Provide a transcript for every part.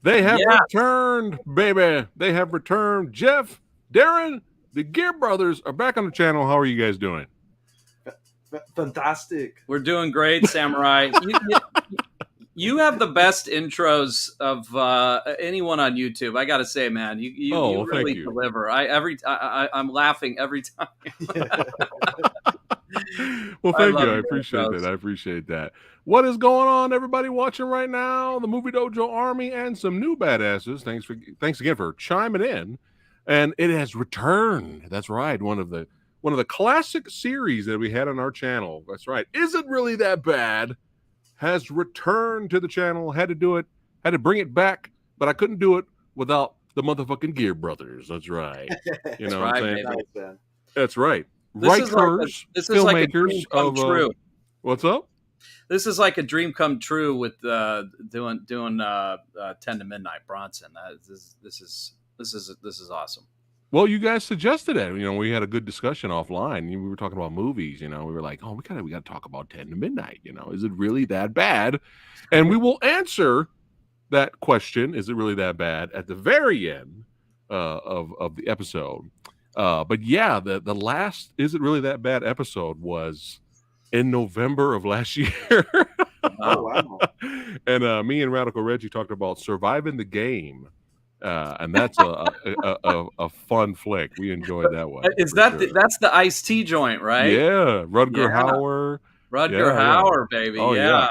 They have returned, baby. They have returned. Jeff, Darren, the Geare Brothers are back on the channel. How are you guys doing? Fantastic. We're doing great, Samurai. You have the best intros of anyone on YouTube. I got to say, man, you really deliver. I'm laughing every time. Well, thank you. I appreciate that. What is going on, everybody watching right now? The Movie Dojo Army and some new badasses. Thanks again for chiming in. And it has returned. That's right. One of the classic series that we had on our channel. That's right. Is It Really That Bad? Has returned to the channel. Had to do it. Had to bring it back, but I couldn't do it without the motherfucking Geare Brothers. That's right. You know what I'm saying? That's right. Writers, filmmakers of true. What's up? This is like a dream come true with doing 10 to Midnight Bronson. This is awesome. Well, you guys suggested it. You know, we had a good discussion offline. We were talking about movies. You know, we were like, oh, we got to talk about 10 to Midnight. You know, is it really that bad? And we will answer that question. Is it really that bad? At the very end of the episode. But yeah, the last Is It Really That Bad episode was in November of last year. Oh, wow. And me and Radical Reggie talked about Surviving the Game. And that's a fun flick. We enjoyed that one. Is that that's the Ice-T joint, right? Yeah, Rutger Hauer. Hauer, baby. Oh, yeah.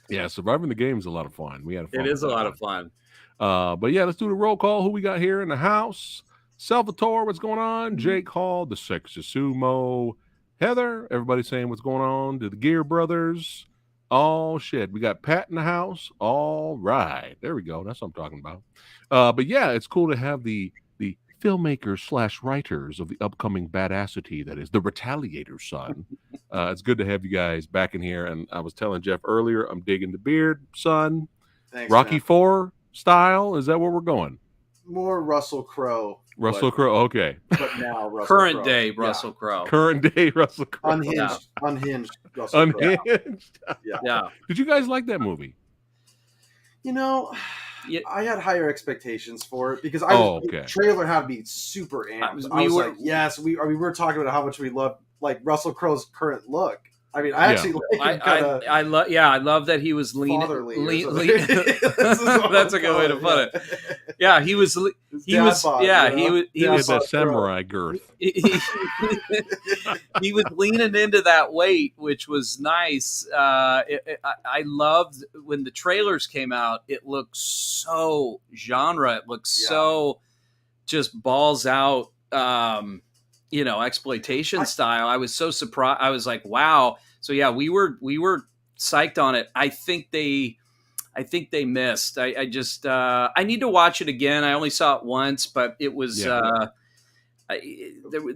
Yeah, Surviving the Game is a lot of fun. We had fun. It is a lot of fun. But yeah, let's do the roll call. Who we got here in the house? Salvatore, what's going on? Jake Hall, the Sexy Sumo. Heather, everybody saying what's going on to the Geare Brothers. Oh, shit. We got Pat in the house. All right. There we go. That's what I'm talking about. But yeah, it's cool to have the filmmakers / writers of the upcoming badassity that is the Retaliator son. It's good to have you guys back in here. And I was telling Jeff earlier, I'm digging the beard, son. Thanks, Rocky man. 4 style. Is that where we're going? More Russell Crowe. Russell Crowe, okay. But now Russell Current Crowe. day Russell Crowe. Current day Russell Crowe. Unhinged Russell Crowe. Unhinged. Yeah. Did you guys like that movie? You know, I had higher expectations for it because the trailer had me super amped. We were talking about how much we love like Russell Crowe's current look. I mean, I actually I love that he was lean. That's a good way to put it. Yeah, he was that samurai girth. He was leaning into that weight, which was nice. I loved when the trailers came out. It looked so genre. It looked so just balls out. Exploitation style. I was so surprised. I was like, wow. So yeah, we were psyched on it. I think they missed. I just I need to watch it again. I only saw it once, but it was there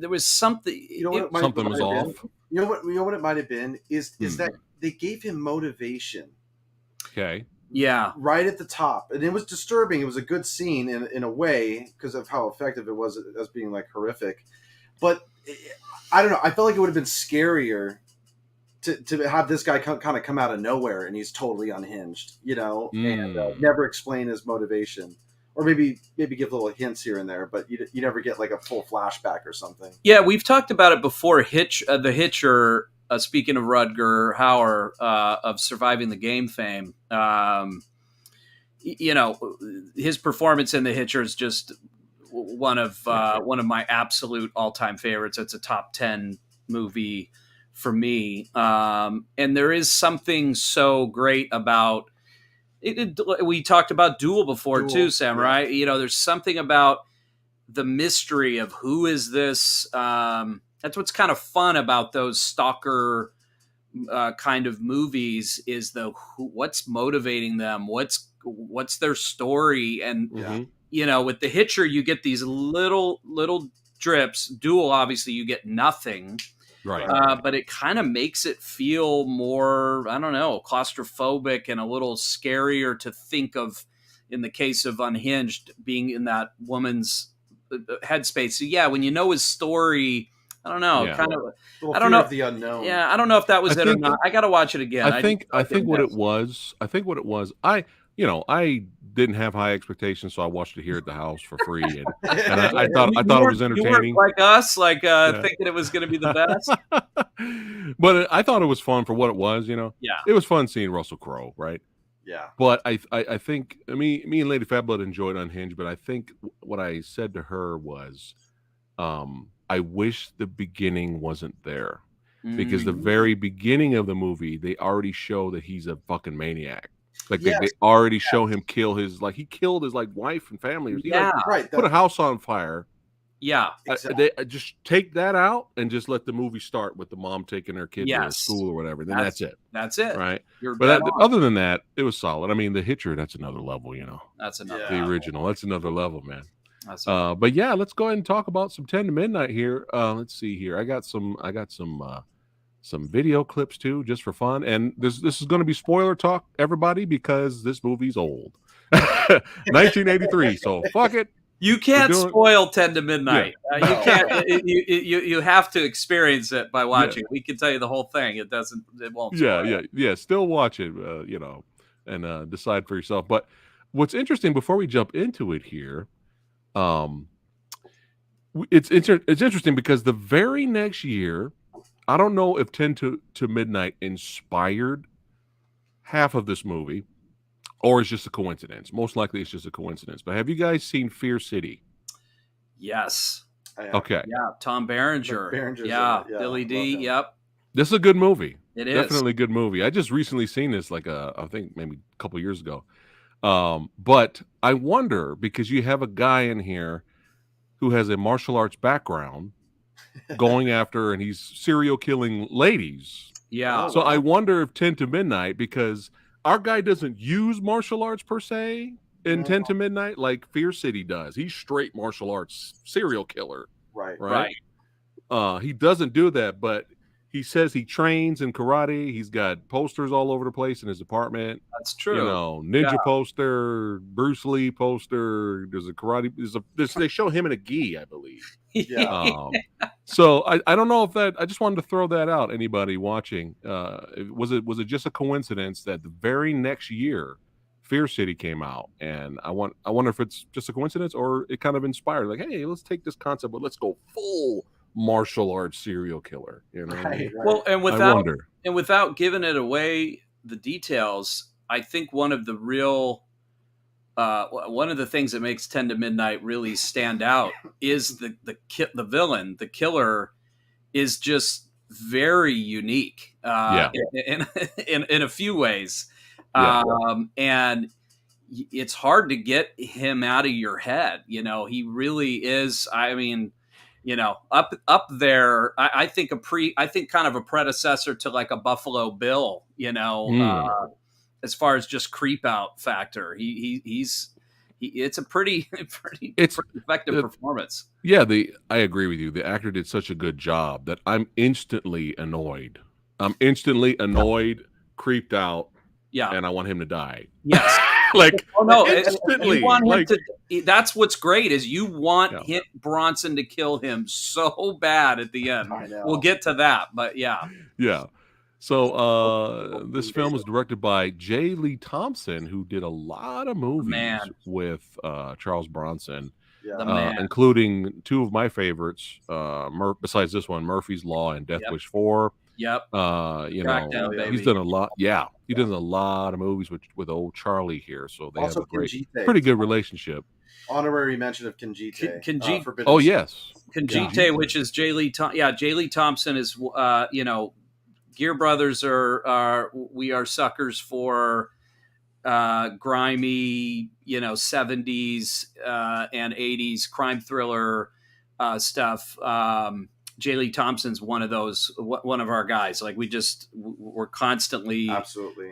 was something. Something was off. You know what it might have been is that they gave him motivation. Okay. Yeah. Right at the top, and it was disturbing. It was a good scene in a way because of how effective it was as being like horrific. But I don't know. I felt like it would have been scarier to have this guy kind of come out of nowhere and he's totally unhinged, and never explain his motivation, or maybe give little hints here and there, but you never get like a full flashback or something. Yeah, we've talked about it before. Hitch, the Hitcher. Speaking of Rutger Hauer of Surviving the Game fame, his performance in The Hitcher is just one of my absolute all-time favorites. It's a top 10 movie for me. And there is something so great about it. We talked about Duel before too, Samurai. Yeah. There's something about the mystery of who is this. That's what's kind of fun about those stalker kind of movies is what's motivating them, what's their story, and with The Hitcher, you get these little drips. Duel, obviously, you get nothing. Right. But it kind of makes it feel more, I don't know, claustrophobic and a little scarier to think of in the case of Unhinged being in that woman's headspace. So yeah, when you know his story, I don't know, kind of, I don't know the unknown. Yeah, I don't know if that was it or not. I got to watch it again. I think what it was, I didn't have high expectations, so I watched it here at the house for free, and I thought it was entertaining. You weren't like us, thinking it was going to be the best. But I thought it was fun for what it was. You know, Yeah, it was fun seeing Russell Crowe, right? Yeah. But I think me and Lady Fatblood enjoyed Unhinged, but I think what I said to her was, I wish the beginning wasn't there. Because the very beginning of the movie, they already show that he's a fucking maniac. Like they already show him kill his, like he killed his like wife and family. He put a house on fire. Yeah, exactly. They just take that out and just let the movie start with the mom taking her kid to school or whatever. Then that's it. That's it. Right. But other than that, it was solid. I mean, the Hitcher, that's another level. You know, that's another the original. That's another level, man. But yeah, let's go ahead and talk about some 10 to Midnight here. Let's see here. I got some video clips too, just for fun. And this is going to be spoiler talk, everybody, because this movie's old. 1983. So fuck it. You can't spoil 10 to Midnight. Yeah. You can't. You have to experience it by watching. We can tell you the whole thing. It won't. Yeah. Still watch it. You know, and decide for yourself. But what's interesting before we jump into it here, it's interesting because the very next year, I don't know if 10 to Midnight inspired half of this movie or it's just a coincidence. Most likely it's just a coincidence. But have you guys seen Fear City? Yes. Okay. Yeah, Tom Berenger. Yeah, Billy D. Yep. This is a good movie. It is. Definitely a good movie. I just recently seen this I think maybe a couple years ago. But I wonder, because you have a guy in here who has a martial arts background going after, and he's serial killing ladies. Yeah. So I wonder if 10 to Midnight, because our guy doesn't use martial arts per se in 10 to Midnight like Fear City does. He's straight martial arts serial killer. Right. He doesn't do that, but he says he trains in karate. He's got posters all over the place in his apartment. That's true. You know, ninja poster, Bruce Lee poster. There's a karate. They show him in a gi, I believe. Yeah. So I don't know if that. I just wanted to throw that out. Anybody watching? Was it just a coincidence that the very next year, Fear City came out, and I wonder if it's just a coincidence or it kind of inspired. Like, hey, let's take this concept, but let's go full martial arts serial killer. You know. Right. Well, and without giving it away, the details, I think one of the things that makes 10 to Midnight really stand out is the villain. The killer is just very unique in a few ways. And it's hard to get him out of your head. You know, he really is. I mean, you know, up there, I think kind of a predecessor to like a Buffalo Bill, you know, as far as just creep out factor. It's a pretty effective performance. Yeah, I agree with you. The actor did such a good job that I'm instantly annoyed. Creeped out. Yeah. And I want him to die. Yes. Like, oh no, instantly. That's what's great is you want Bronson to kill him so bad at the end. I know. We'll get to that, but yeah. So this film was directed by Lee Thompson, who did a lot of movies with Charles Bronson, including two of my favorites. Besides this one, Murphy's Law and Death Wish 4. Yep. He's done a lot. Yeah, he does a lot of movies with old Charlie here, so they have a pretty good relationship. Honorary mention of Kinjite. Oh yes, Kinjite, which is J. Lee Thompson is Geare Brothers we are suckers for grimy 70s and 80s crime thriller stuff. J. Lee Thompson's one of our guys. Like we're constantly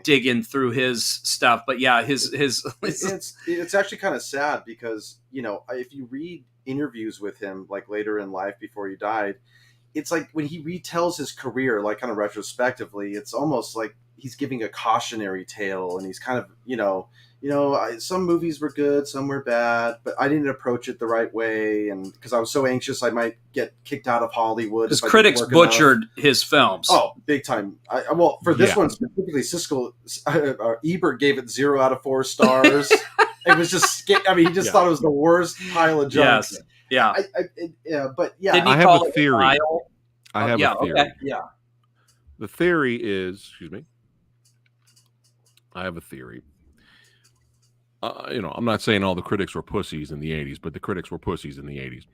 digging through his stuff. But yeah, it's actually kind of sad because, if you read interviews with him, like later in life before he died, it's like when he retells his career, like kind of retrospectively, it's almost like he's giving a cautionary tale, and he's kind of, some movies were good, some were bad, but I didn't approach it the right way, and because I was so anxious I might get kicked out of Hollywood. Because critics butchered his films. Oh, big time. For this one specifically, Ebert gave it 0 out of 4 stars. It was just, I mean, he just thought it was the worst pile of junk. Yes. Yeah. But yeah. Didn't he I have call a it theory. pile? I have a theory. Okay. Yeah. The theory is, excuse me. I have a theory. I'm not saying all the critics were pussies in the 80s, but the critics were pussies in the 80s.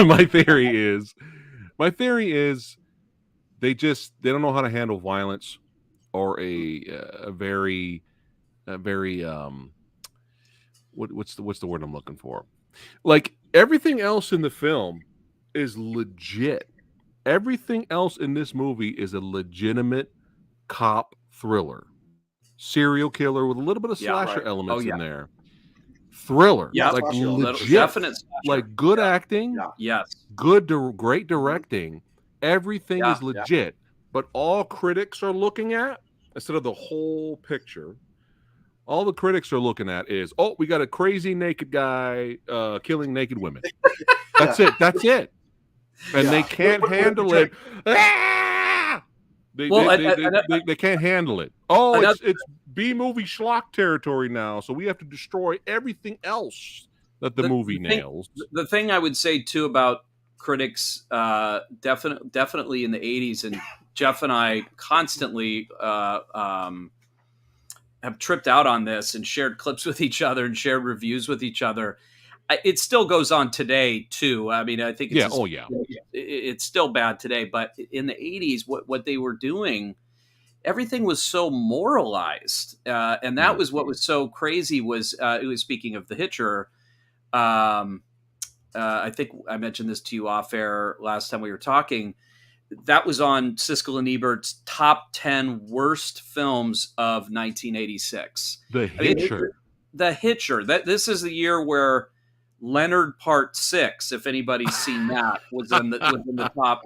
My theory is they don't know how to handle violence or a very what's the word I'm looking for? Like everything else in the film is legit. Everything else in this movie is a legitimate cop thriller. Serial killer with a little bit of slasher elements in there. Thriller, like legit, definite slasher. like good acting, great directing. Everything is legit, but all critics are looking at, instead of the whole picture, all the critics are looking at is, oh, we got a crazy naked guy killing naked women. That's it. That's it. And they can't handle it. They can't handle it. Oh, it's B-movie schlock territory now, so we have to destroy everything else that the movie nails. The thing I would say too about critics, definitely in the 80s, and Jeff and I constantly have tripped out on this and shared clips with each other and shared reviews with each other. It still goes on today too. I mean, I think it's still bad today, but in the 80s, what they were doing, everything was so moralized, and that was what was so crazy. Was it was, speaking of The Hitcher, I think I mentioned this to you off air last time we were talking. That was on Siskel and Ebert's top 10 worst films of 1986. The Hitcher. The Hitcher. This is the year where Leonard Part 6, if anybody's seen that, was in the top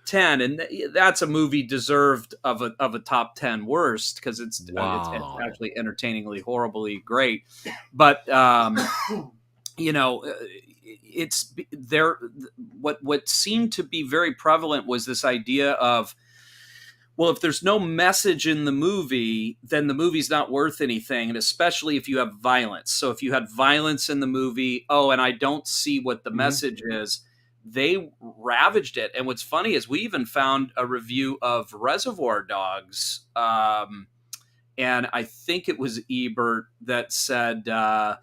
10, and that's a movie deserved of a top 10 worst, because it's actually entertainingly horribly great. But it's there. What seemed to be very prevalent was this idea of, well, if there's no message in the movie, then the movie's not worth anything, and especially if you have violence. So if you had violence in the movie, and I don't see what the message is, they ravaged it. And what's funny is we even found a review of Reservoir Dogs, and I think it was Ebert that said, the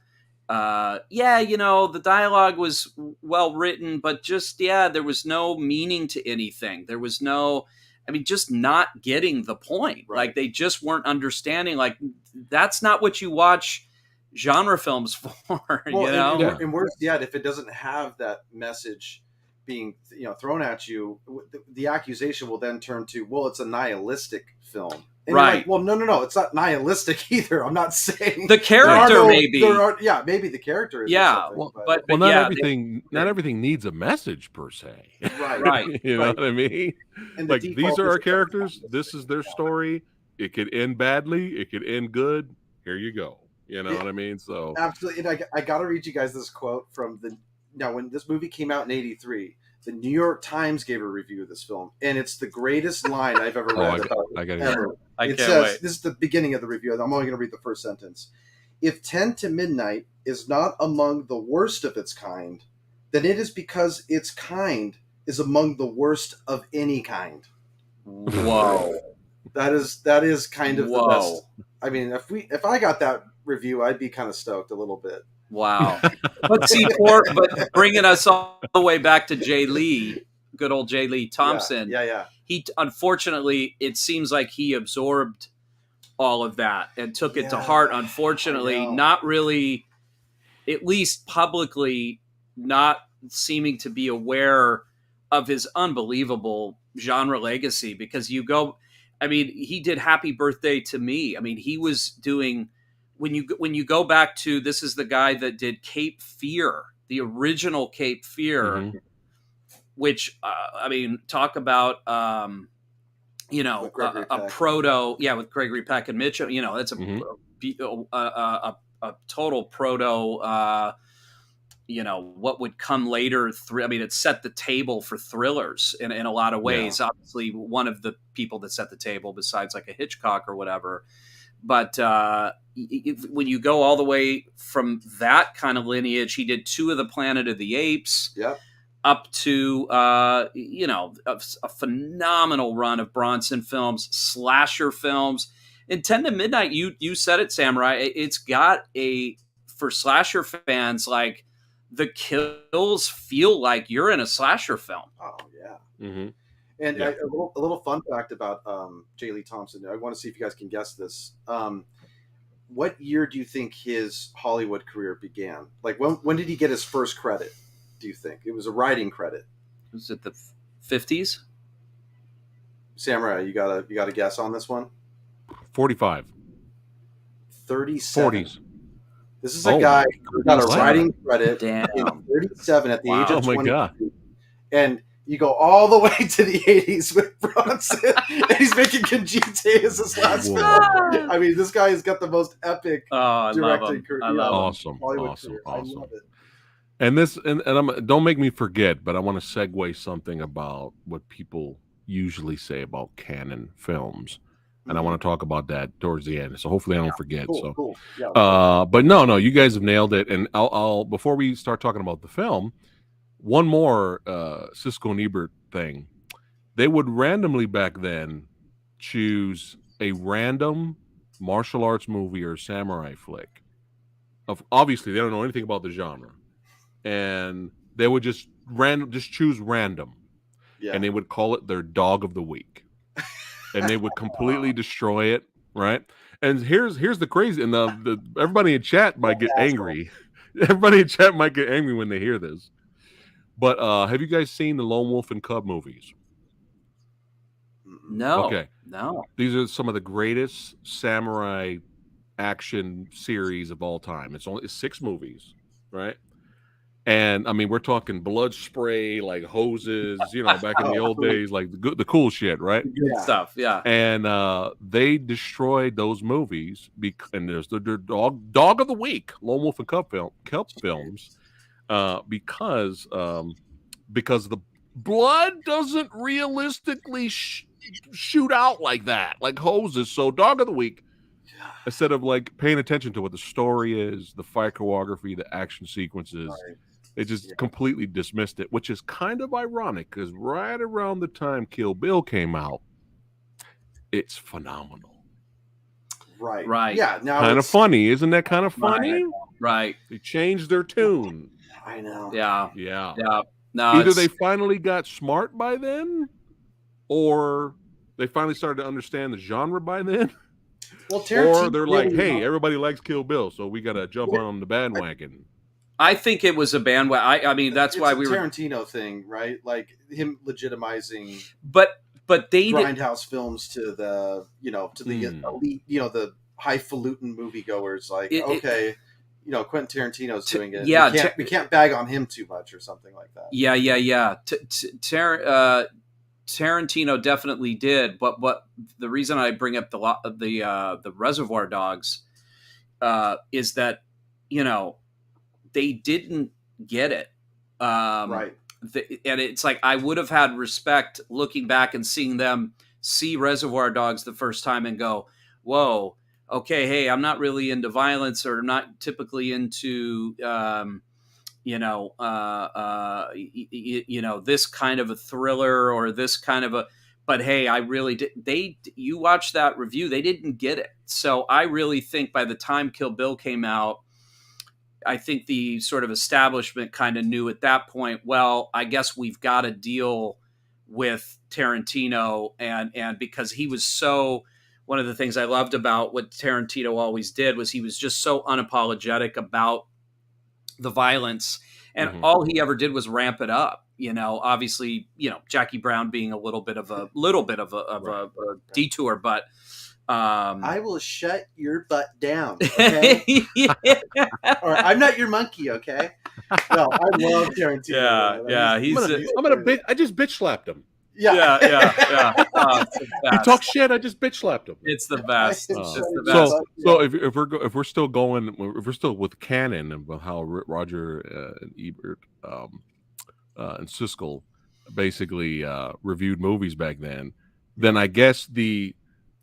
dialogue was well written, but just, there was no meaning to anything. There was just not getting the point. Right. Like, they just weren't understanding. Like, that's not what you watch genre films for. And worse yet, if it doesn't have that message being thrown at you, the accusation will then turn to, well, it's a nihilistic film. And right. Like, well, no, it's not nihilistic either. I'm not saying the character maybe. Maybe the character is. Yeah, but not everything needs a message per se. Right. You know what I mean? And like, these are our characters. This is their story. It could end badly. It could end good. Here you go. You know what I mean? So absolutely. And I got to read you guys this quote from when this movie came out in '83. The New York Times gave a review of this film, and it's the greatest line I've ever read. It says, this is the beginning of the review. I'm only going to read the first sentence. If 10 to Midnight is not among the worst of its kind, then it is because its kind is among the worst of any kind. Whoa. That is kind of the best. I mean, if I got that review, I'd be kind of stoked a little bit. Wow. But bringing us all the way back to Jay Lee, good old Jay Lee Thompson. Yeah. He, unfortunately, it seems like he absorbed all of that and took it to heart. Unfortunately, not really, at least publicly, not seeming to be aware of his unbelievable genre legacy, because he did Happy Birthday to Me. I mean, he was doing, when you go back to, this is the guy that did Cape Fear, the original Cape Fear, which, talk about, a proto, with Gregory Peck and Mitchell, that's a total proto, what would come later. It set the table for thrillers in a lot of ways. Obviously, one of the people that set the table, besides like a Hitchcock or whatever. But when you go all the way from that kind of lineage, he did 2 of the Planet of the Apes. Yep. Up to a phenomenal run of Bronson films, slasher films. In 10 to Midnight, you said it, Samurai. It's got for slasher fans, like the kills feel like you're in a slasher film. Oh yeah. Mm-hmm. And a little fun fact about J. Lee Thompson. I want to see if you guys can guess this. What year do you think his Hollywood career began? Like when did he get his first credit? Do you think it was a writing credit? Was it the 50s? Samurai, you got a guess on this one? 45. 37. 40s. This is a guy who got a writing credit in 37 at the age of 20. Oh my God. And you go all the way to the 80s with Bronson, and he's making Conjite as his last film. I mean, this guy has got the most epic directing career. I love him. Awesome. I love it. And don't make me forget, but I want to segue something about what people usually say about canon films. And I want to talk about that towards the end. So hopefully I don't forget. Cool. Yeah, but no, you guys have nailed it. And I'll before we start talking about the film, one more Siskel and Ebert thing. They would randomly back then choose a random martial arts movie or samurai flick. Obviously, they don't know anything about the genre. And they would just choose random. Yeah. And they would call it their dog of the week. And they would completely destroy it, right? And here's the crazy, and the everybody in chat might get angry. Everybody in chat might get angry when they hear this. But have you guys seen the Lone Wolf and Cub movies? No. Okay. No. These are some of the greatest samurai action series of all time. It's 6 movies, right? And I mean, we're talking blood spray, like hoses, back in the old days, like the cool shit, right? Good stuff, yeah. And they destroyed those movies and there's their dog of the week, Lone Wolf and Cub films, because the blood doesn't realistically shoot out like that, like hoses. So dog of the week, instead of like paying attention to what the story is, the fight choreography, the action sequences. Right. They just completely dismissed it, which is kind of ironic because right around the time Kill Bill came out, it's phenomenal. Right. Yeah. Now kind of funny, isn't that kind of funny? Right. They changed their tune. I know. Yeah. No, either they finally got smart by then, or they finally started to understand the genre by then. Well, Tarantino, or they're like, hey, everybody likes Kill Bill, so we got to jump on the bandwagon. I think it was a bandwagon. I mean, that's why we were Tarantino thing, right? Like him legitimizing, but they grindhouse films to the elite, the highfalutin moviegoers. Like, Quentin Tarantino's doing it. Yeah, we can't bag on him too much or something like that. Yeah. Tarantino definitely did, but the reason I bring up the Reservoir Dogs is that they didn't get it, right? And it's like I would have had respect looking back and seeing them see Reservoir Dogs the first time and go, "Whoa, okay, hey, I'm not really into violence or I'm not typically into." This kind of a thriller or this kind of but hey, I really did. You watch that review, they didn't get it. So I really think by the time Kill Bill came out, I think the sort of establishment kind of knew at that point, well, I guess we've got to deal with Tarantino and because he was so, one of the things I loved about what Tarantino always did was he was just so unapologetic about the violence, and all he ever did was ramp it up. Obviously, Jackie Brown being a little bit of a detour, but I will shut your butt down. Okay? Or I'm not your monkey. Okay. No, I love Tarantino. Yeah. I just bitch slapped him. Yeah. He talks shit. I just bitch slapped him. It's the best. It's the best. So if we're still with canon and how Roger and Ebert and Siskel basically reviewed movies back then I guess the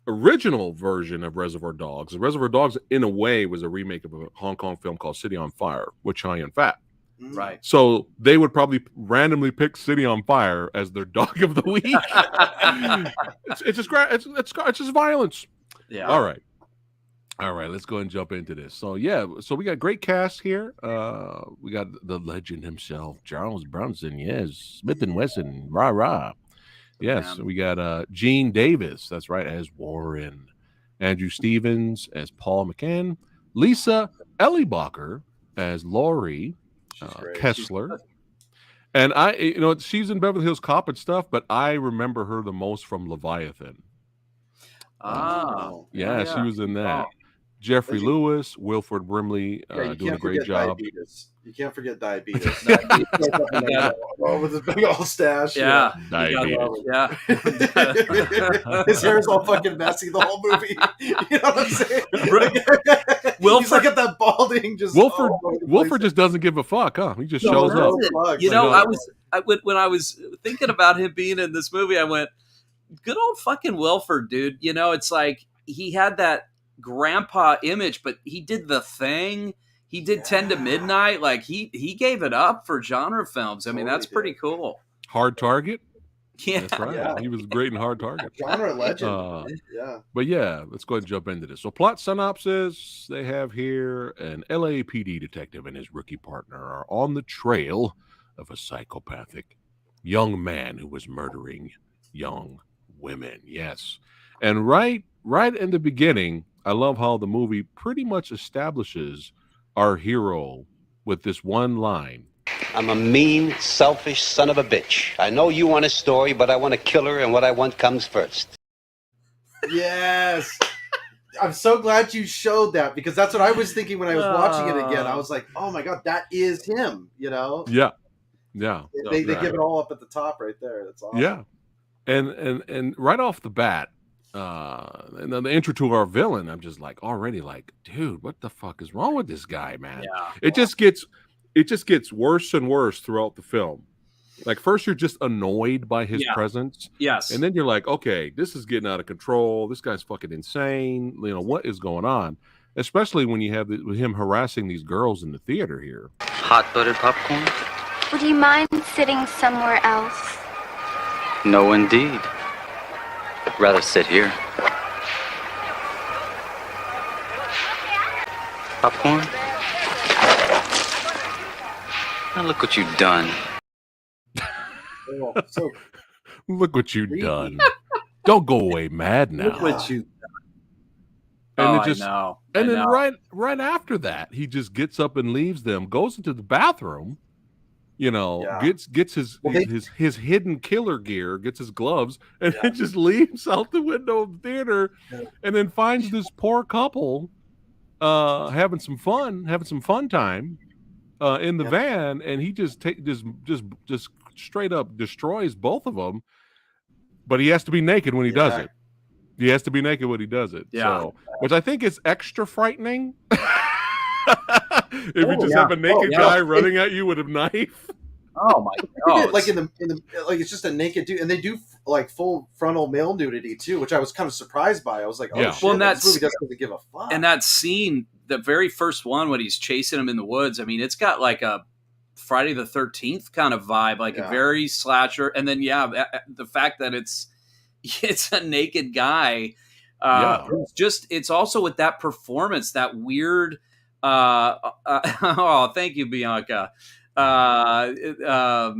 original version of Reservoir Dogs. Reservoir Dogs, in a way, was a remake of a Hong Kong film called City on Fire with Chow Yun-fat. Right. So they would probably randomly pick City on Fire as their dog of the week. it's just violence. Yeah. All right. Let's go ahead and jump into this. So we got great cast here. We got the legend himself, Charles Bronson. Yes, Smith and Wesson. Rah rah. Yes, we got Gene Davis. That's right, as Warren. Andrew Stevens as Paul McCann. Lisa Ellebacher as Laurie Kessler. And she's in Beverly Hills Cop and stuff, but I remember her the most from Leviathan. She was in that. Jeffrey Lewis, Wilford Brimley, doing a great job. Diabetes. You can't forget diabetes. With his big old stash. Yeah. Diabetes. Yeah. His hair's all fucking messy the whole movie. You know what I'm saying? He's like at that balding. Just Wilford just doesn't give a fuck, huh? He just shows up. When I was thinking about him being in this movie, I went, good old fucking Wilford, dude. It's like he had that grandpa image, but he did The Thing. He did 10 to Midnight. Like he gave it up for genre films. I mean, that's pretty cool. Hard Target. Yeah, that's right. Yeah. He was great in Hard Target. Genre legend. But let's go ahead and jump into this. So, plot synopsis: they have here an LAPD detective and his rookie partner are on the trail of a psychopathic young man who was murdering young women. Yes, and right in the beginning, I love how the movie pretty much establishes our hero with this one line. I'm a mean, selfish son of a bitch. I know you want a story, but I want to kill her, and what I want comes first. Yes. I'm so glad you showed that, because that's what I was thinking when I was watching it again. I was like, oh my God, that is him, Yeah. They give it all up at the top right there. That's awesome. Yeah. And right off the bat, and then the intro to our villain, I'm just like already like, dude, what the fuck is wrong with this guy, man? Yeah. It just gets worse and worse throughout the film. Like first you're just annoyed by his presence. Yes. And then you're like, okay, this is getting out of control. This guy's fucking insane. What is going on? Especially when you have him harassing these girls in the theater here. Hot buttered popcorn? Would you mind sitting somewhere else? No, indeed. Rather sit here. Popcorn? Now look what you've done. Look what you've done. Don't go away mad now. Look what you And then right after that, he just gets up and leaves them, goes into the bathroom, gets his hidden killer gear, gets his gloves, and then just leaves out the window of the theater, and then finds this poor couple having some fun time in the van, and he just straight up destroys both of them. But he has to be naked when he does it. He has to be naked when he does it. Yeah. So, which I think is extra frightening. If you just have a naked guy running at you with a knife. Oh my God! Like in the it's just a naked dude, and they do like full frontal male nudity too, which I was kind of surprised by. I was like, oh shit, this movie doesn't give a fuck. And that scene, the very first one when he's chasing him in the woods, I mean, it's got like a Friday the 13th kind of vibe, like a very slasher. And then the fact that it's a naked guy. It's also with that performance, that weird. Thank you, Bianca. That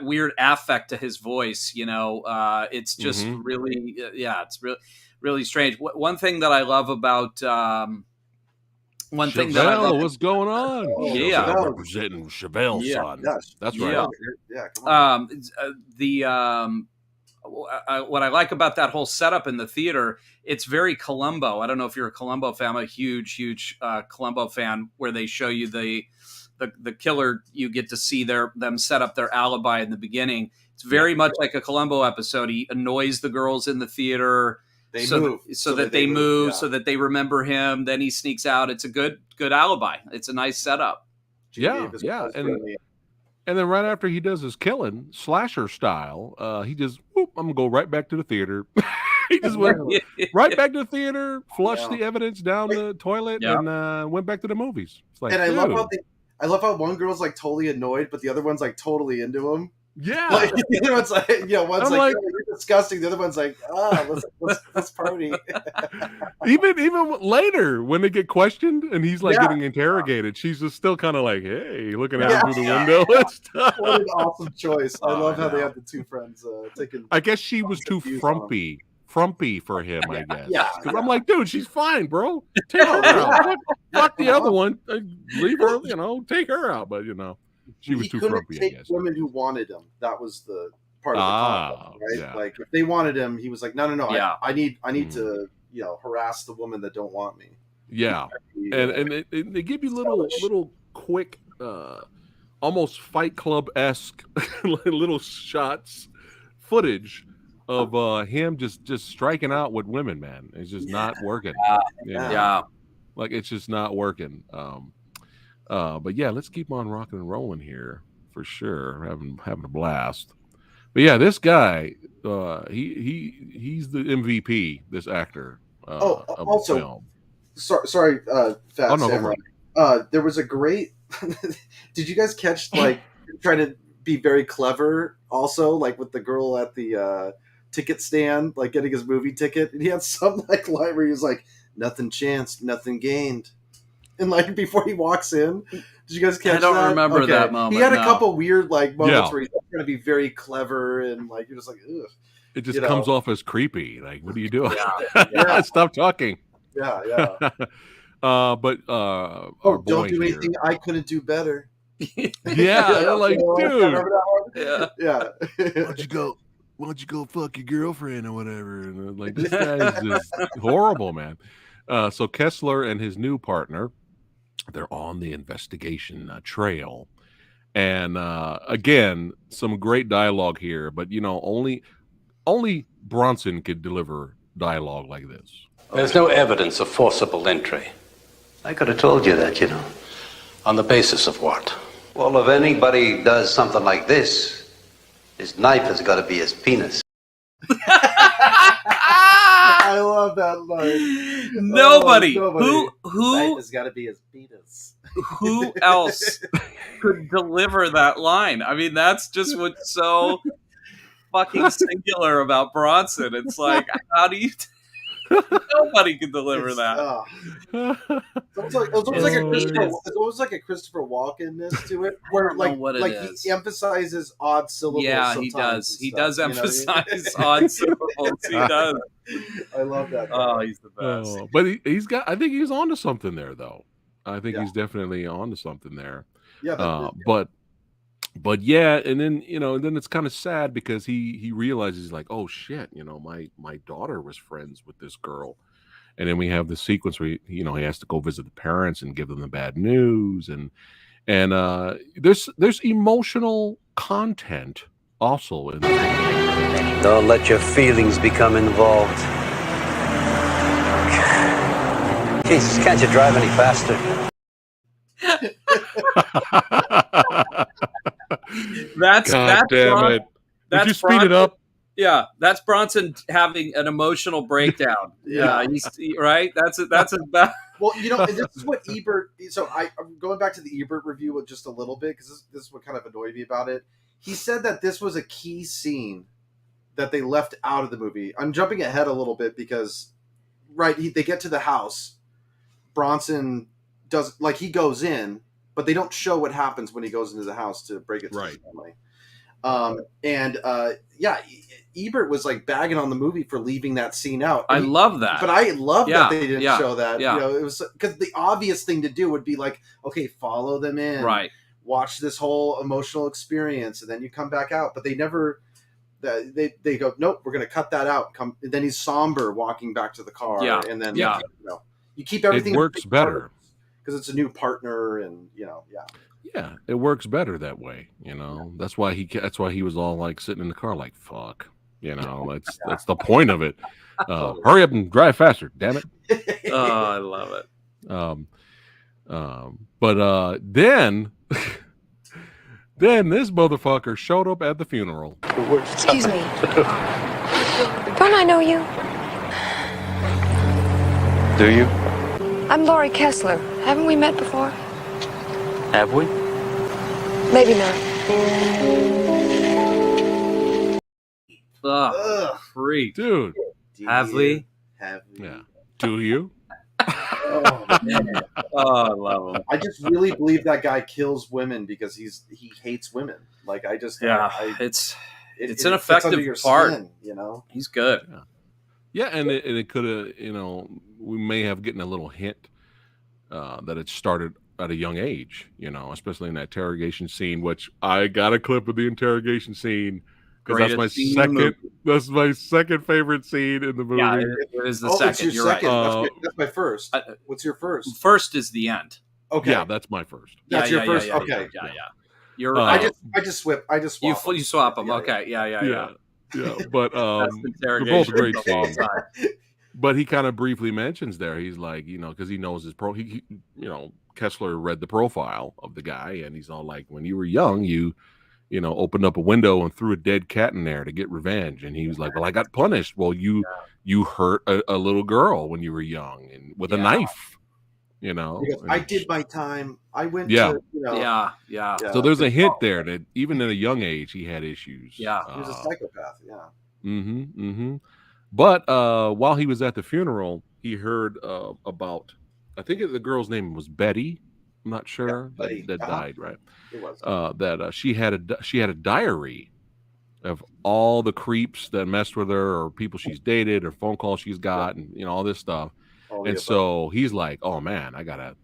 weird affect to his voice, it's just really, it's really strange. One thing that I love about, what's going on? Chevelle representing Chevelle's son. Yes. That's right. Come on. What I like about that whole setup in the theater, it's very Columbo. I don't know if you're a Columbo fan. I'm a huge Columbo fan, where they show you the killer. You get to see them set up their alibi in the beginning. It's very much like a Columbo episode. He annoys the girls in the theater so that they move, so that they remember him. Then he sneaks out. It's a good alibi. It's a nice setup. And then right after he does his killing, slasher style, he just, I'm going to go right back to the theater. He just went right back to the theater, flushed the evidence down the toilet, and went back to the movies. It's like, and I love how one girl's like totally annoyed, but the other one's like totally into him. Yeah, like, it's like one's like oh, you're disgusting. The other one's like, let's party. even later when they get questioned and he's like getting interrogated, she's just still kind of like, hey, looking at him through the window and stuff. What an awesome choice! I love how they have the two friends taking. I guess she was too frumpy for him. I guess. Yeah, because I'm like, dude, she's fine, bro. Take her out. Fuck the other one. Leave her. Take her out. But she was too frumpy. Take I guess women who wanted him. That was the part of the conflict, right? Yeah. Like if they wanted him, he was like, no. Yeah. I need to harass the women that don't want me. Yeah, and they give you little quick, almost Fight Club-esque little shots, footage of him just striking out with women. Man, it's just not working. Like it's just not working. But yeah, let's keep on rocking and rolling here for sure. Having a blast. But yeah, this guy, he's the MVP. This actor of the film. Sorry, Phat Samurai. There was a great. Did you guys catch trying to be very clever? Also, like with the girl at the ticket stand, like getting his movie ticket, and he had some line where he was like, "Nothing chanced, nothing gained." And before he walks in, did you guys catch that? I don't remember that moment. He had a couple weird moments where he's trying to be very clever and you're just like, ugh. It just comes off as creepy. Like, what are you doing? Stop talking. Yeah. But don't do anything I couldn't do better. They're like, dude. Yeah. Why don't you go fuck your girlfriend or whatever? And like, this guy is just horrible, man. So Kessler and his new partner, they're on the investigation trail. And again, some great dialogue here, but only Bronson could deliver dialogue like this. There's no evidence of forcible entry. I could have told you that, On the basis of what? Well, if anybody does something like this, his knife has got to be his penis. I love that line. Nobody. Who knife has got to be his penis. Who else could deliver that line? I mean, that's just what's so fucking singular about Bronson. It's like, how do you? Nobody can deliver that. It's almost like a Christopher Walken-ness to it, where he emphasizes odd syllables. Yeah, he does. He does emphasize odd syllables. He does. I love that. Oh, he's the best. But he's got. I think he's onto something there, though. I think he's definitely onto something there. Yeah, but yeah, and then then it's kind of sad because he realizes like, oh shit, my daughter was friends with this girl, and then we have the sequence where he has to go visit the parents and give them the bad news, and there's emotional content also in there. Don't let your feelings become involved. Jesus, can't you drive any faster? That's damn it. Did you speed it up? Yeah, that's Bronson having an emotional breakdown. He's right. That's about. Well, and this is what Ebert. So I'm going back to the Ebert review with just a little bit because this is what kind of annoyed me about it. He said that this was a key scene that they left out of the movie. I'm jumping ahead a little bit because, they get to the house. Bronson does he goes in, but they don't show what happens when he goes into the house to break it to his family. Ebert was bagging on the movie for leaving that scene out. I love that, but I love that they didn't show that. Yeah. It was because the obvious thing to do would be okay, follow them in, watch this whole emotional experience, and then you come back out. But they never. They go, nope, we're going to cut that out. And then he's somber walking back to the car, and then you keep everything. It works better because it's a new partner, and Yeah, it works better that way. That's why he was all sitting in the car fuck. That's the point of it. Hurry up and drive faster, damn it. Oh, I love it. But then this motherfucker showed up at the funeral. Excuse me. Don't I know you? Do you? I'm Laurie Kessler. Haven't we met before? Have we? Maybe not. Ugh, freak. Dude. Have we? Have we? Yeah. Do you? Oh, man. Oh, I love him. I just really believe that guy kills women because he hates women. Like I just It's it an gets under effective your part. skin, you know. He's good. Yeah, and it could have, you know, we may have gotten a little hint that it started at a young age, you know, especially in that interrogation scene, which I got a clip of the interrogation scene because that's my second favorite scene in the movie. Yeah, it is the It's second. your You're second. right. That's my first. What's your first? First is the end. Okay. Yeah, that's my first. That's your first. Yeah, okay. Yeah. You're right. I just swap. You swap them. Okay. Yeah. Yeah, but That's the they're interrogation both great of all scenes. time. But he kind of briefly mentions there, he's like, you know, because he knows his he, you know, Kessler read the profile of the guy, and he's all like, when you were young, you know, opened up a window and threw a dead cat in there to get revenge. And he was like, well, I got punished. Well, you hurt a little girl when you were young and with a knife, you know. Because I did my time. I went to, Yeah. you know. Yeah. So there's a hint there that even at a young age, he had issues. Yeah. He was a psychopath. Yeah. But while he was at the funeral, he heard about, I think the girl's name was Betty. I'm not sure that died, right? It was. That she had a diary of all the creeps that messed with her, or people she's dated, or phone calls she's got, and you know, all this stuff. And so he's like, "Oh man, I gotta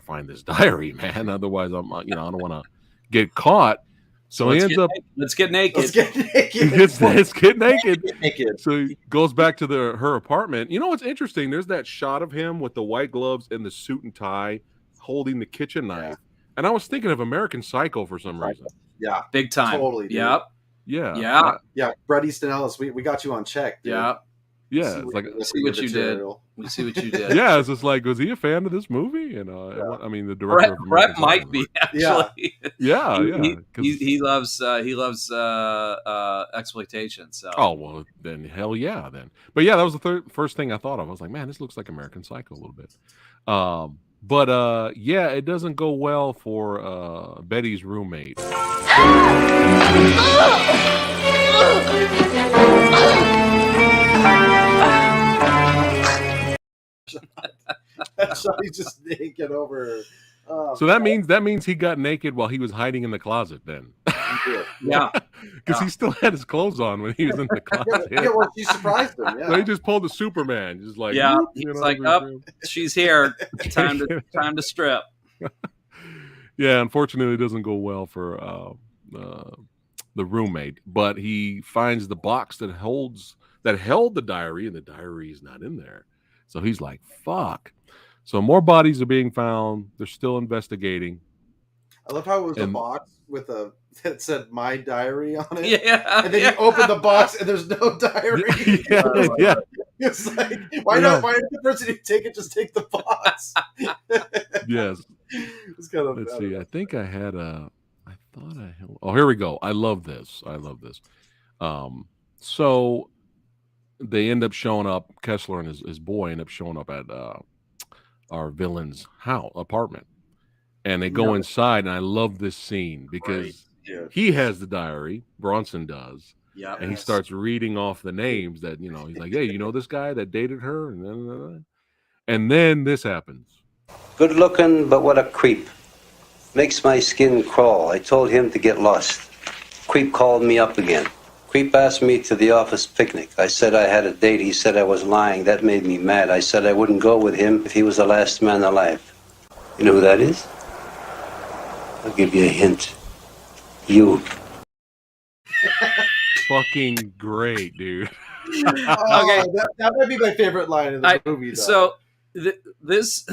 find this diary, man. Otherwise, I don't want to get caught." So he ends up. Let's get naked. Let's get naked. Let's get naked. Get naked. So he goes back to her apartment. You know what's interesting? There's that shot of him with the white gloves and the suit and tie, holding the kitchen knife. And I was thinking of American Psycho for some reason. Yeah, big time. Totally. Dude. Yep. Yeah. Yeah. Bret Easton Ellis, we got you on check. Dude. Yeah. Yeah. It's like, we see what you did. We see what you did. Yeah. It's just like, was he a fan of this movie? You know, I mean, the director of Brett American might Psycho. be actually. Yeah. He loves exploitation. So. Oh well, then hell yeah, then. But yeah, that was the first thing I thought of. I was like, man, this looks like American Psycho a little bit. But yeah, it doesn't go well for Betty's roommate. So he's just naked over her. So that means he got naked while he was hiding in the closet then. Yeah. Because he still had his clothes on when he was in the closet. Yeah, well, she surprised him. Yeah. So he just pulled the Superman, just like, yeah, whoop, he's like, oh, she's here. Time to strip. Yeah, unfortunately, it doesn't go well for the roommate. But he finds the box that held the diary, and the diary is not in there. So he's like, fuck. So more bodies are being found. They're still investigating. I love how it was a box with that said "My Diary" on it. Yeah, and then you open the box and there's no diary. Yeah. It's like, why not? Why did the person who take it just take the box? Yes. It's kind of. Let's see. I think I had a. I thought I had. Oh, here we go. I love this. So they end up showing up. Kessler and his boy end up showing up at our villain's apartment. And they go inside, and I love this scene because he has the diary, Bronson does. Yeah. And he starts reading off the names that, you know, he's like, hey, you know this guy that dated her? And then this happens. Good looking, but what a creep. Makes my skin crawl. I told him to get lost. Creep called me up again. Creep asked me to the office picnic. I said I had a date. He said I was lying. That made me mad. I said I wouldn't go with him if he was the last man alive. You know who that is? I'll give you a hint. You. Fucking great, dude. Okay, that might be my favorite line in the movie. Though. So this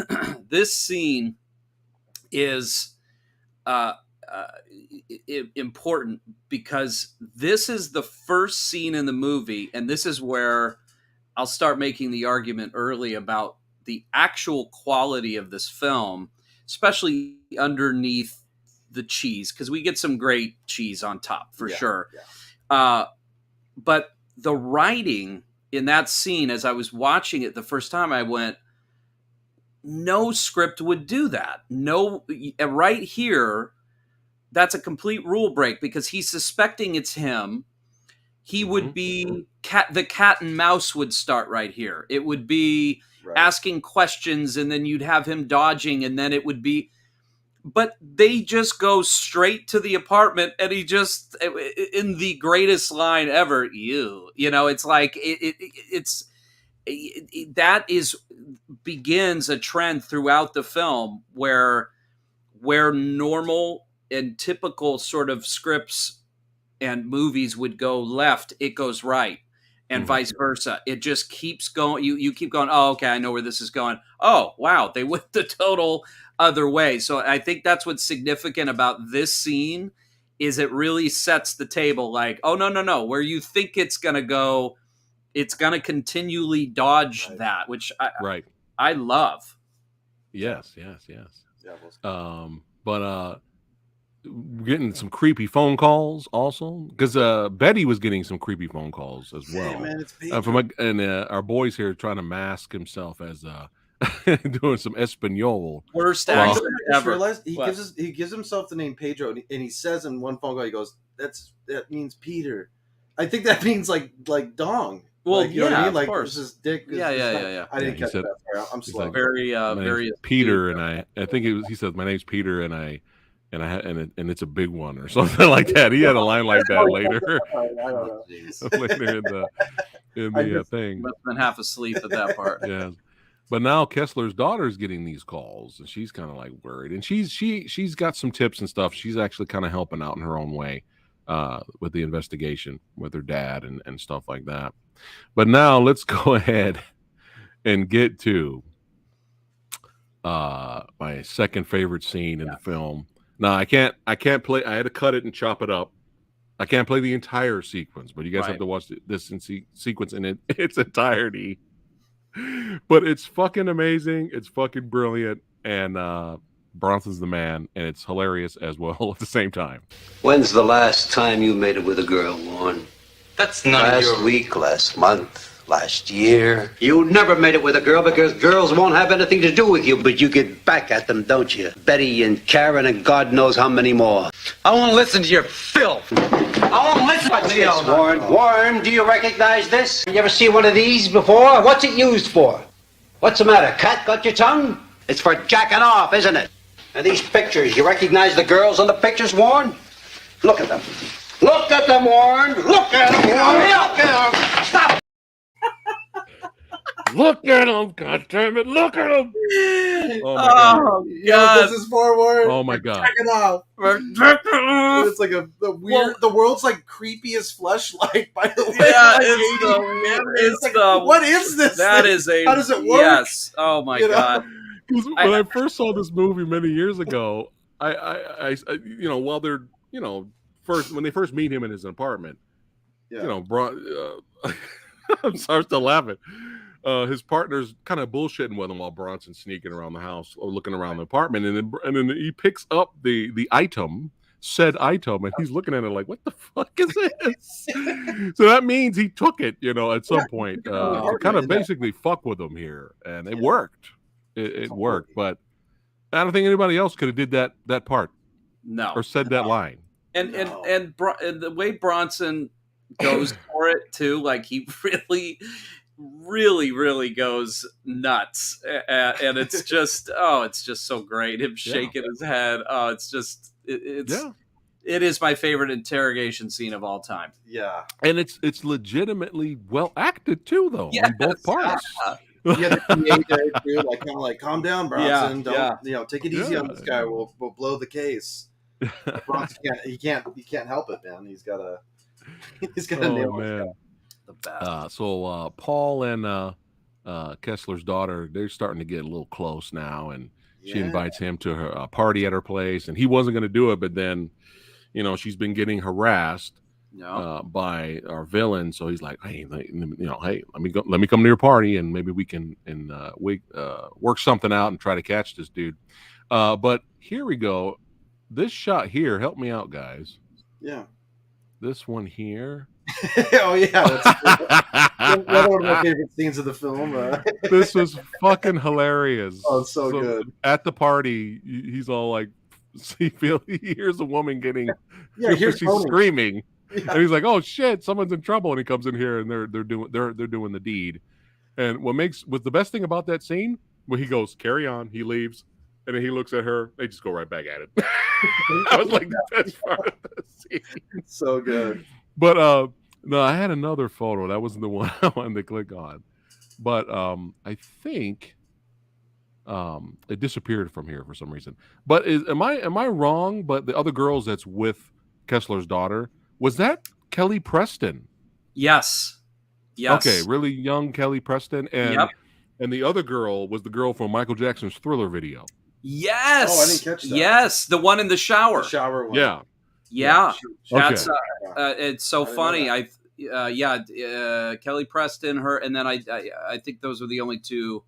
scene is important because this is the first scene in the movie, and this is where I'll start making the argument early about the actual quality of this film, especially underneath the cheese, because we get some great cheese on top for sure. Yeah. But the writing in that scene, as I was watching it the first time, I went, no script would do that. No, right here, that's a complete rule break because he's suspecting it's him. He would be the cat and mouse would start right here. It would be asking questions, and then you'd have him dodging, and then it would be. But they just go straight to the apartment, and he just in the greatest line ever. It's like that begins a trend throughout the film where normal and typical sort of scripts and movies would go left, it goes right, and vice versa. It just keeps going. You keep going, oh, okay, I know where this is going. Oh, wow, they went the total other way. So I think that's what's significant about this scene is it really sets the table like, oh, no. Where you think it's going to go, it's going to continually dodge that, which I love. Yes. But getting some creepy phone calls also because Betty was getting some creepy phone calls as well. Hey, man, it's our boys here trying to mask himself as doing some Espanol. Worst accent ever. Realized he gives himself the name Pedro, and he says in one phone call, he goes, "That means Peter." I think that means like dong. Well, you know what I mean? of course. This is dick. Yeah. I didn't catch that. I'm slow. Like, very Peter, and I think it was. He said, "My name's Peter, and it's a big one," or something like that. He had a line like that later. I don't know. Later in the thing. Must have been half asleep at that part. Yeah. But now Kessler's daughter's getting these calls, and she's kind of like worried. And she's got some tips and stuff. She's actually kind of helping out in her own way with the investigation with her dad and stuff like that. But now let's go ahead and get to my second favorite scene in the film. Now I can't play. I had to cut it and chop it up. I can't play the entire sequence, but you guys have to watch this sequence in its entirety. But it's fucking amazing. It's fucking brilliant, and Bronson's the man, and it's hilarious as well at the same time. When's the last time you made it with a girl, Warren? That's not Last week, last month, last year. You never made it with a girl because girls won't have anything to do with you, but you get back at them, don't you? Betty and Karen and God knows how many more. I won't listen to your filth. I won't listen to you. Yes, Warren. Warren, do you recognize this? You ever see one of these before? What's it used for? What's the matter? Cat got your tongue? It's for jacking off, isn't it? And these pictures, you recognize the girls on the pictures, Warren? Look at them. Look at them, Warren. Look at them, Warren. Look at them. Stop. Look at him, God damn it! Look at him! Oh my god! This is forward. Oh my god! Check it out. It's like the weird. The world's like creepiest fleshlight. By the way, Yeah, what is this? That is a. How does it work? Yes. Oh my god! When I first saw this movie many years ago, I while they're when they first meet him in his apartment, I'm sorry to laughing. His partner's kind of bullshitting with him while Bronson's sneaking around the house or looking around the apartment, and then he picks up the said item, and he's looking at it like, "What the fuck is this?" So that means he took it, at some point to kind of basically fuck with him here, and it worked. It worked, but I don't think anybody else could have did that part, or said that line. And the way Bronson goes for it too, like he really goes nuts, and it's just so great. Him shaking his head. Oh, it is my favorite interrogation scene of all time. Yeah, and it's legitimately well acted too, though, on both parts. Yeah, the PA there too, like calm down, Bronson. Don't take it easy on this guy. We'll blow the case. Bronson can't help it, man. He's got to nail it. The best. So Paul and Kessler's daughter, they're starting to get a little close now, and she invites him to her party at her place, and he wasn't going to do it, but then, she's been getting harassed by our villain, so he's like, hey, let me come to your party, and maybe we can work something out and try to catch this dude. But here we go. This shot here, help me out, guys. Yeah. This one here. Oh yeah, that's another one of my favorite scenes of the film. This was fucking hilarious. Oh, it's so good. At the party, he's all like, he hears a woman getting, here's she's Tony. screaming, Yeah. and he's like, "Oh shit, someone's in trouble!" And he comes in here, and they're doing the deed. And what the best thing about that scene, when he goes, "Carry on," he leaves, and then he looks at her. They just go right back at it. I was like, the best part of the scene. So good. But no, I had another photo. That wasn't the one I wanted to click on. But I think it disappeared from here for some reason. But am I wrong? But the other girls that's with Kessler's daughter, was that Kelly Preston? Yes. Okay, really young Kelly Preston, and the other girl was the girl from Michael Jackson's Thriller video. Yes. Oh, I didn't catch that. Yes, the one in the shower. The shower one. Yeah. That's it's so funny. Kelly Preston, her, and then I think those were the only two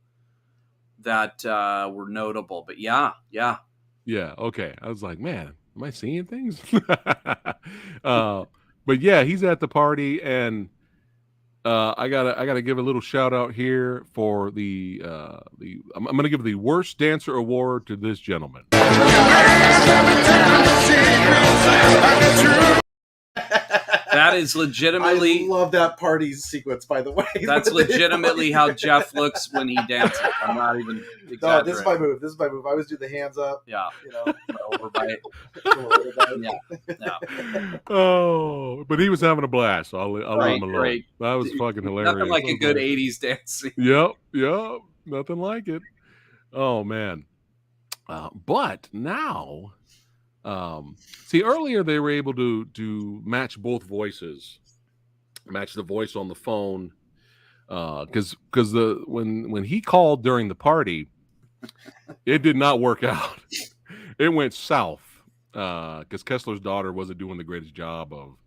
that were notable. But yeah. Okay, I was like, man, am I seeing things? But yeah, he's at the party, and I gotta give a little shout out here for I'm gonna give the worst dancer award to this gentleman. That is legitimately. I love that party sequence, by the way. That's legitimately how Jeff looks when he dances. I'm not even exaggerating. No, this is my move. I always do the hands up. Yeah. Overbite. Yeah. Oh, but he was having a blast. So I'll leave him alone. Great. That was fucking hilarious. Nothing like a good 80s dancing. Yep. Nothing like it. Oh man. But now, see, earlier they were able to match both voices, match the voice on the phone, because when he called during the party, it did not work out. It went south because Kessler's daughter wasn't doing the greatest job of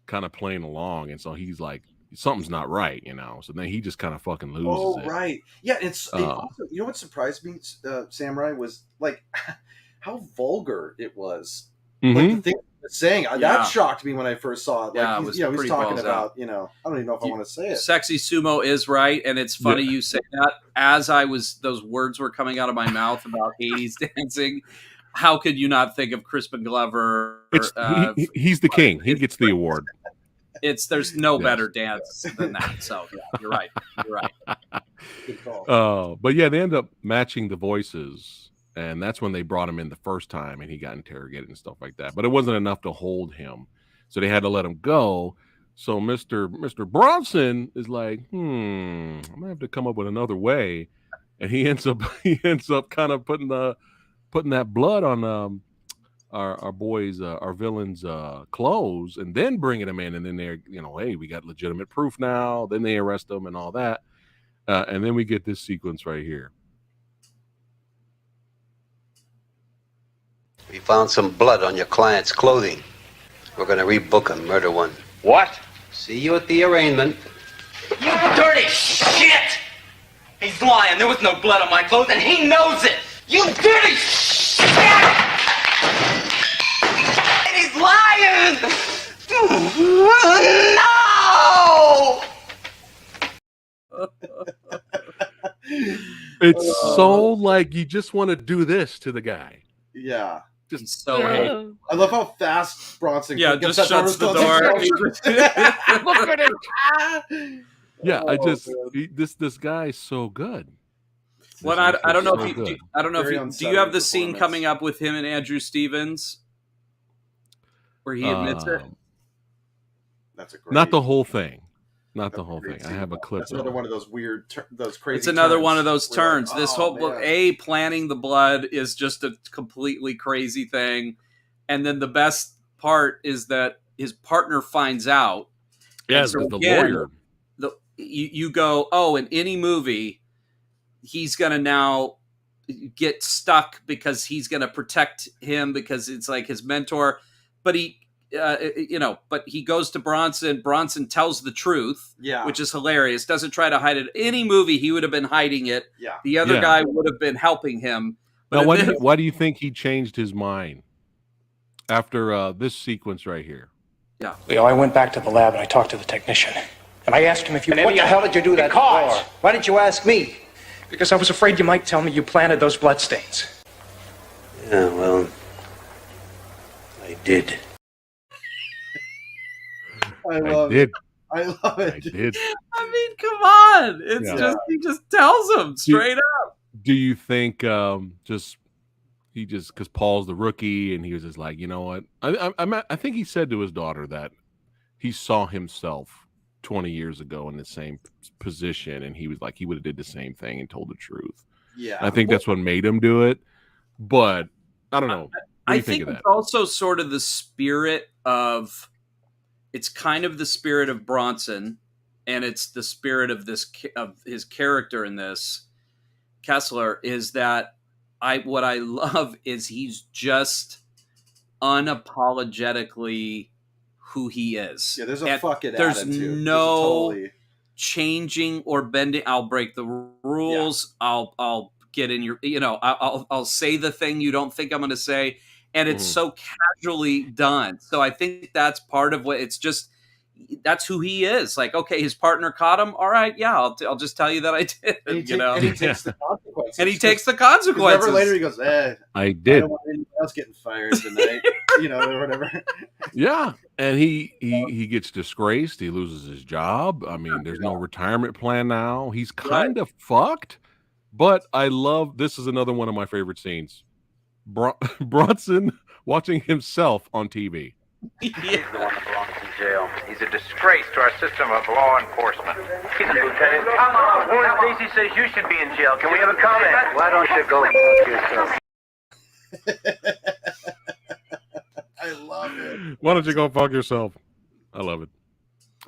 kind of playing along, and so he's like, something's not right, So then he just kind of fucking loses it. Oh, right. Yeah, it also, you know what surprised me, Samurai, was like how vulgar it was. Mm-hmm. Like the thing he was saying, that shocked me when I first saw it. Like, he's talking about, I don't even know if I want to say it. Sexy Sumo is right, and it's funny you say that. As those words were coming out of my mouth about 80s dancing, how could you not think of Crispin Glover? He's the king. He gets the award. There's no better dance than that. So yeah, you're right. Good call. But yeah, they end up matching the voices, and that's when they brought him in the first time, and he got interrogated and stuff like that. But it wasn't enough to hold him, so they had to let him go. So Mr. Bronson is like, I'm gonna have to come up with another way, and he ends up kind of putting that blood on our boys, our villains' clothes, and then bringing them in, and then they're, hey, we got legitimate proof now. Then they arrest them and all that, and then we get this sequence right here. We found some blood on your client's clothing. We're gonna rebook him, murder one. What? See you at the arraignment. You dirty shit! He's lying. There was no blood on my clothes, and he knows it. You dirty shit! He's lying! No! It's so like you just want to do this to the guy. Yeah. Just so I love how fast Bronson just shuts the door. Look at it. Yeah, this guy's so good. Well, I don't know if do you have the scene coming up with him and Andrew Stevens where he admits it? That's a great. Not the whole thing. Not the whole thing. I have a clip. That's another one of those weird, those crazy. It's another turns one of those turns. Like, this whole planning the blood is just a completely crazy thing, and then the best part is that his partner finds out. Yeah, so the lawyer. You go, in any movie, he's gonna now get stuck because he's gonna protect him because it's like his mentor, but he. But he goes to Bronson. Bronson tells the truth, which is hilarious. Doesn't try to hide it. Any movie, he would have been hiding it. Yeah. The other guy would have been helping him. But now, why do you think he changed his mind after this sequence right here? Yeah. Leo, I went back to the lab and I talked to the technician. And I asked him if you... What the hell did you do that for? Why didn't you ask me? Because I was afraid you might tell me you planted those bloodstains. Yeah, well, I did. I love it. I love it. I did. I mean, come on. It's just he just tells him straight up. Do you think because Paul's the rookie and he was just like, you know what? I think he said to his daughter that he saw himself 20 years ago in the same position, and he was like, he would have did the same thing and told the truth. Yeah, I think that's what made him do it. But I don't know. I think it's also sort of the spirit of. It's kind of the spirit of Bronson, and it's the spirit of his character in this. Kessler is that what I love is he's just unapologetically who he is. Yeah, there's a fuck it There's attitude. no changing or bending. I'll break the rules. Yeah. I'll get in your. I'll say the thing you don't think I'm going to say. And it's so casually done. So I think that's part of what it's just. That's who he is. Like, okay, his partner caught him. All right, yeah, I'll just tell you that I did. And he takes the consequences. And he takes the consequences. Never later he goes, I did. I don't want anyone else getting fired tonight, or whatever. Yeah, and he gets disgraced. He loses his job. I mean, there's no retirement plan now. He's kind of fucked. But I love. This is another one of my favorite scenes. Bronson watching himself on TV. He's the one that belongs in jail. He's a disgrace to our system of law enforcement. He's a lieutenant. Warren Stacy says you should be in jail. Can we have a comment? Why don't you go yourself? I love it. Why don't you go fuck yourself? I love it.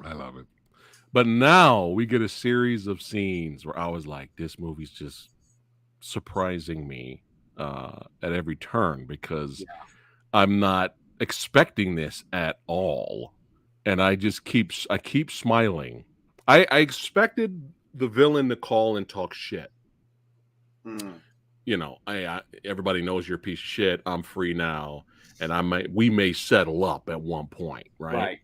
I love it. But now we get a series of scenes where I was like, this movie's just surprising me at every turn because I'm not expecting this at all, and I keep smiling. I expected the villain to call and talk shit. Everybody knows you're a piece of shit. I'm free now, and we may settle up at one point, right?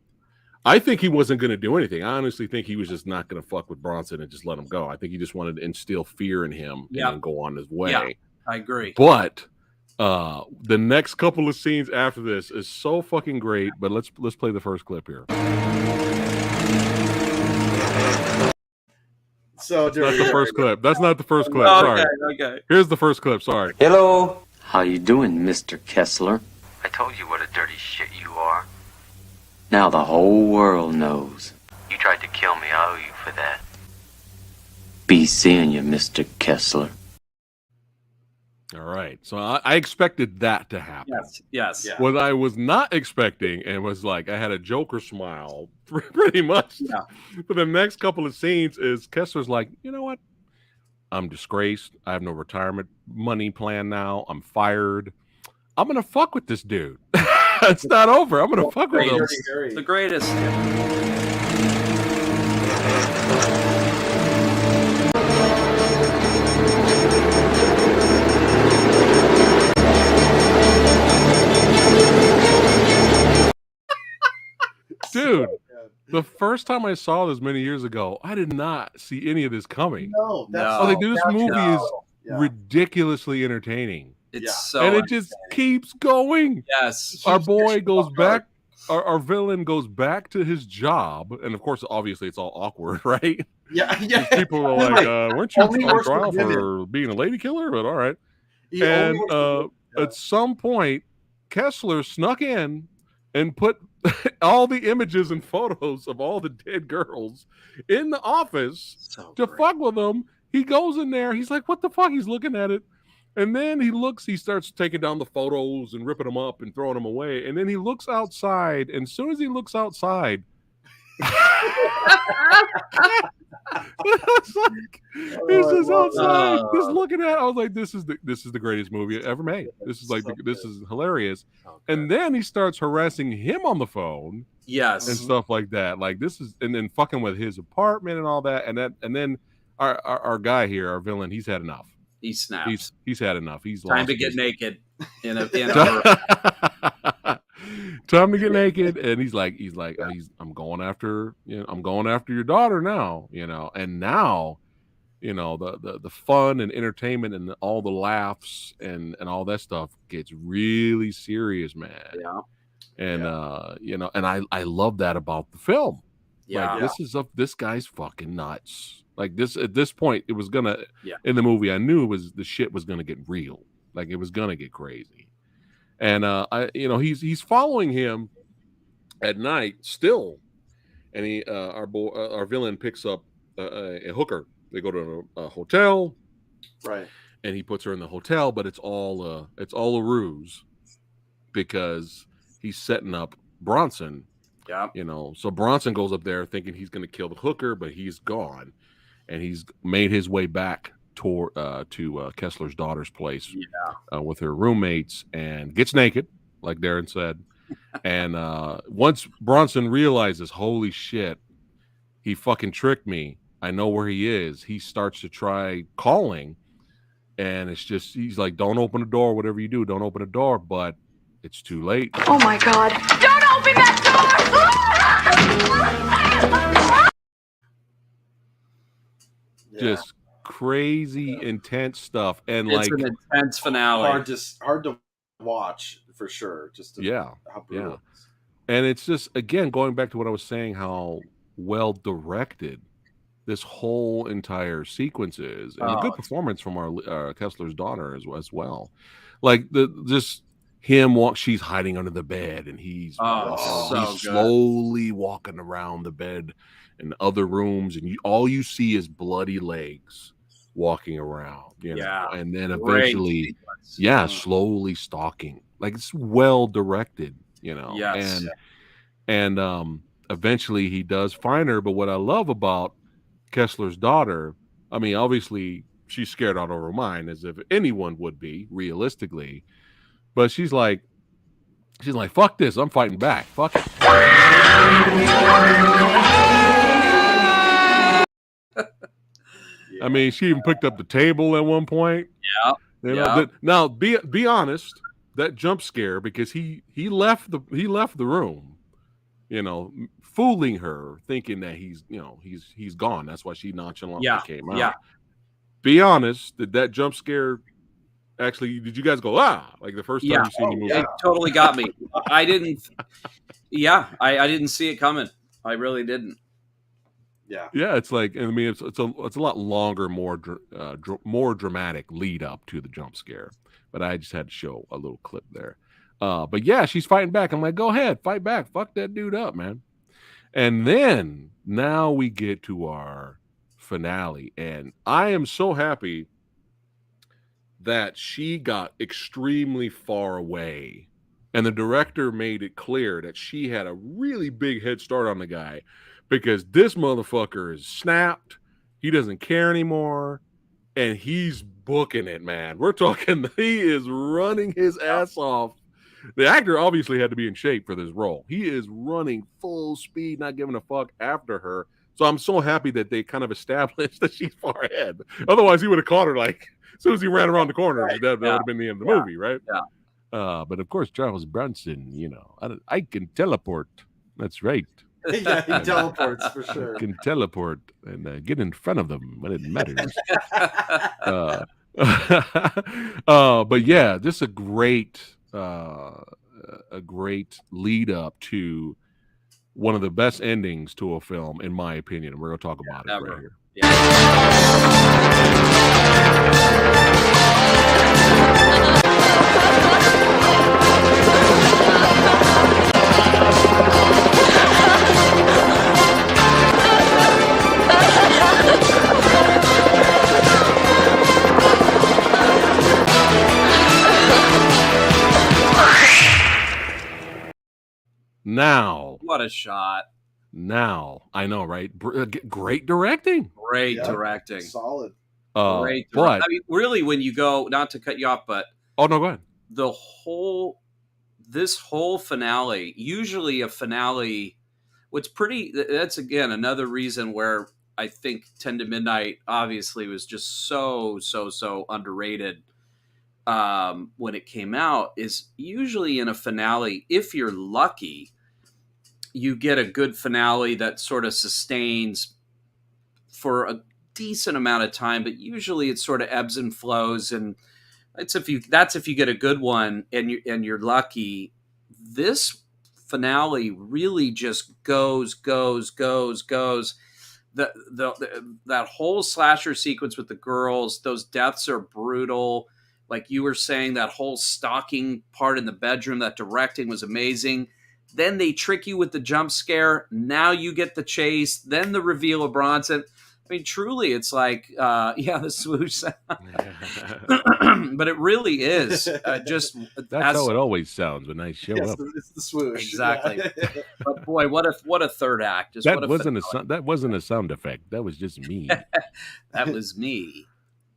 I think he wasn't going to do anything. I honestly think he was just not going to fuck with Bronson and just let him go. I think he just wanted to instill fear in him and then go on his way. Yeah, I agree. But the next couple of scenes after this is so fucking great. But let's play the first clip here. So that's not the first clip. That's not the first clip. Oh, sorry. Okay. Here's the first clip. Sorry. Hello. How you doing, Mr. Kessler? I told you what a dirty shit you are. Now the whole world knows. You tried to kill me. I owe you for that. Be seeing you, Mr. Kessler. All right. So I expected that to happen. Yes. Yeah. What I was not expecting, and was like, I had a Joker smile pretty much for the next couple of scenes, is Kessler's like, you know what? I'm disgraced. I have no retirement money plan now. I'm fired. I'm going to fuck with this dude. It's not over. I'm going to fuck with him. The greatest. Dude, the first time I saw this many years ago, I did not see any of this coming. No. This movie is ridiculously entertaining. It's so and it just keeps going. Yes. Our boy goes back. Our villain goes back to his job, and of course, obviously, it's all awkward, right? Yeah. People are like, "Weren't you on trial for being a lady killer?" But all right. At some point, Kessler snuck in and put all the images and photos of all the dead girls in the office to fuck with them. He goes in there. He's like, "What the fuck?" He's looking at it. And then he starts taking down the photos and ripping them up and throwing them away. And then he looks outside. And as soon as he looks outside, he's just outside, just looking at it. I was like, this is the greatest movie ever made. This is this is hilarious. And then he starts harassing him on the phone. Yes. And stuff like that. Like this is, and then fucking with his apartment and all that. And then our guy here, our villain, he's had enough. He snaps. He's had enough. He's time to get naked in a Time to get naked. And he's like, I'm going after, I'm going after your daughter now, and now, the fun and entertainment and all the laughs and all that stuff gets really serious, man. Yeah. And and I love that about the film. Yeah. Like this guy's fucking nuts. Like this at this point, it was gonna Yeah. in the movie. I knew the shit was gonna get real. Like it was gonna get crazy. And he's following him at night still, and our villain picks up a hooker. They go to a hotel, Right. and he puts her in the hotel, but it's all a ruse because he's setting up Bronson. Yeah. So Bronson goes up there thinking he's going to kill the hooker, but he's gone, and he's made his way back to Kessler's daughter's place with her roommates and gets naked, like Darren said. And once Bronson realizes, holy shit, he fucking tricked me. I know where he is. He starts to try calling, and it's just, he's like, don't open the door, whatever you do, don't open the door, but it's too late. Oh my God. Don't open that door! Just crazy, intense stuff. And it's an intense finale. Hard to watch for sure. Just how brutal. Yeah. And it's just, again, going back to what I was saying, how well directed this whole entire sequence is, and a good performance from our Kessler's daughter as well. Like just him she's hiding under the bed, and he's slowly walking around the bed and other rooms, and all you see is bloody legs walking around, and then eventually, slowly stalking. Like it's well directed, Yes. and eventually he does find her. But what I love about Kessler's daughter, I mean, obviously she's scared out of her mind, as if anyone would be realistically, but she's like, fuck this, I'm fighting back, fuck it. I mean, she even picked up the table at one point. Now be honest, that jump scare, because he left the room, fooling her, thinking that he's gone. That's why she nonchalantly came out. Yeah. Be honest, did that jump scare actually? Did you guys go like the first time you seen the movie? It totally got me. I didn't. I didn't see it coming. I really didn't. Yeah. It's like, I mean, it's a lot longer, more dramatic lead up to the jump scare. But I just had to show a little clip there. But yeah, she's fighting back. I'm like, go ahead, fight back. Fuck that dude up, man. And then now we get to our finale. And I am so happy that she got extremely far away. And the director made it clear that she had a really big head start on the guy, because this motherfucker is snapped. He doesn't care anymore. And he's booking it, man. We're talking, he is running his ass off. The actor obviously had to be in shape for this role. He is running full speed, not giving a fuck after her. So I'm so happy that they kind of established that she's far ahead. Otherwise, he would have caught her like as soon as he ran around the corner. That would have been the end of the movie, right? Yeah. But of course, Charles Bronson, I can teleport. That's right. Yeah, he teleports for sure. Can teleport and get in front of them when it matters. But yeah, this is a great lead up to one of the best endings to a film, in my opinion. And we're going to talk about it right here. Now, what a shot! Now, I know, right? Great directing. Great directing. Solid. Great. But I mean, really, when you go, not to cut you off, but oh no, go ahead. This whole finale, usually a finale, that's again another reason where I think 10 to Midnight obviously was just so underrated. when it came out, is usually in a finale, if you're lucky, you get a good finale that sort of sustains for a decent amount of time, but usually it sort of ebbs and flows, and that's if you get a good one and you're lucky. This finale really just goes. That whole slasher sequence with the girls, those deaths are brutal. Like you were saying, that whole stalking part in the bedroom, that directing was amazing. Then they trick you with the jump scare. Now you get the chase. Then the reveal of Bronson. I mean, truly, it's like, the swoosh sound. But it really is just. That's how it always sounds when I show up. It's the swoosh. Exactly. Yeah. But boy, what a third act! That wasn't a sound effect. That was just me. That was me.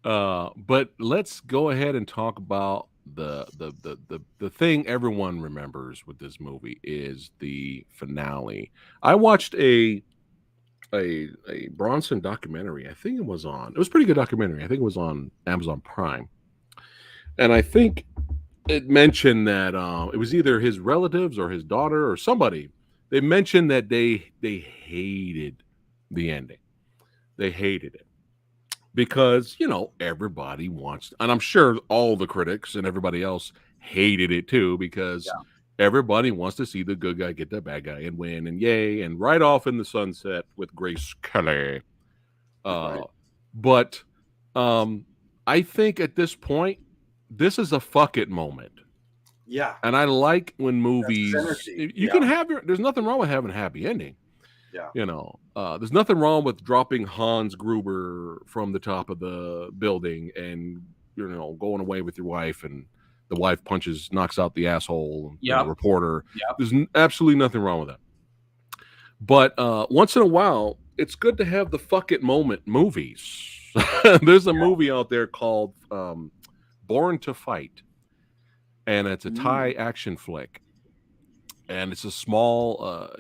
But let's go ahead and talk about the thing everyone remembers with this movie is the finale. I watched a Bronson documentary. I think it was a pretty good documentary. I think it was on Amazon Prime. And I think it mentioned that it was either his relatives or his daughter or somebody. They mentioned that they hated the ending. They hated it because, everybody wants, and I'm sure all the critics and everybody else hated it too, because everybody wants to see the good guy get the bad guy and win, and yay, and right off in the sunset with Grace Kelly. But I think at this point, this is a fuck it moment. Yeah. And I like when movies, you can have there's nothing wrong with having a happy ending. Yeah. There's nothing wrong with dropping Hans Gruber from the top of the building and, going away with your wife, and the wife knocks out the asshole, reporter. Yep. There's absolutely nothing wrong with that. But once in a while, it's good to have the fuck it moment movies. There's a movie out there called Born to Fight, and it's a Thai action flick. And it's a small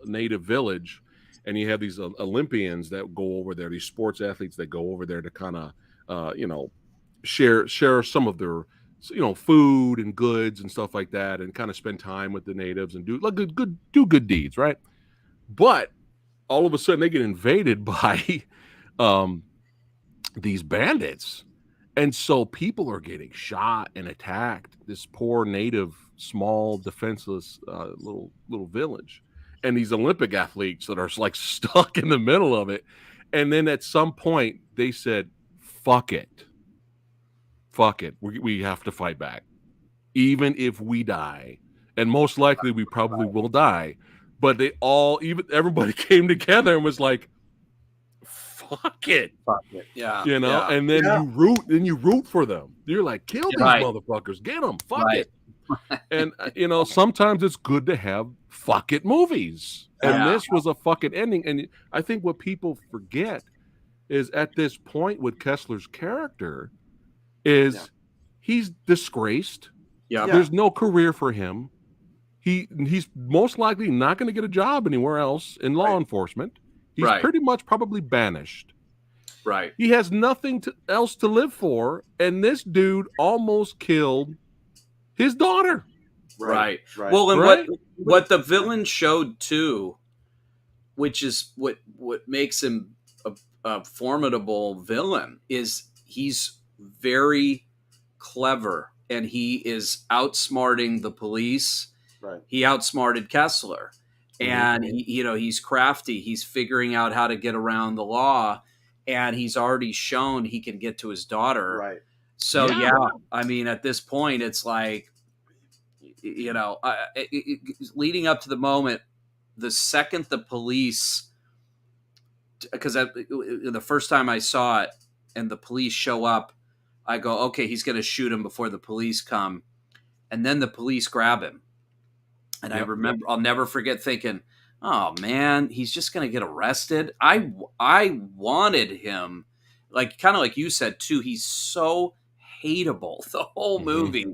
native village, and you have these Olympians that go over there, these sports athletes that go over there to kind of, share some of their, food and goods and stuff like that, and kind of spend time with the natives and do good deeds, right? But all of a sudden they get invaded by these bandits. And so people are getting shot and attacked. This poor native, small, defenseless little village, and these Olympic athletes that are like stuck in the middle of it. And then at some point they said, "Fuck it, we have to fight back, even if we die." And most likely we probably will die. But everybody came together and was like, fuck it. Yeah. And then you root for them. You're like, kill these motherfuckers, get them, fuck it. And sometimes it's good to have fuck it movies. And this was a fuck it ending. And I think what people forget is at this point with Kessler's character is he's disgraced. Yeah. There's no career for him. He's most likely not going to get a job anywhere else in law enforcement. He's pretty much probably banished. Right. He has nothing else to live for, and this dude almost killed his daughter. Right. Well, and what the villain showed too, which is what makes him a formidable villain, is he's very clever, and he is outsmarting the police. Right. He outsmarted Kessler. And he's crafty. He's figuring out how to get around the law, and he's already shown he can get to his daughter. Right. So I mean, at this point, it's like, leading up to the moment, the second the police, because the first time I saw it, and the police show up, I go, okay, he's going to shoot him before the police come, and then the police grab him. And I remember, I'll never forget thinking, oh man, he's just going to get arrested. I wanted him, like, kind of like you said too, he's so hateable the whole movie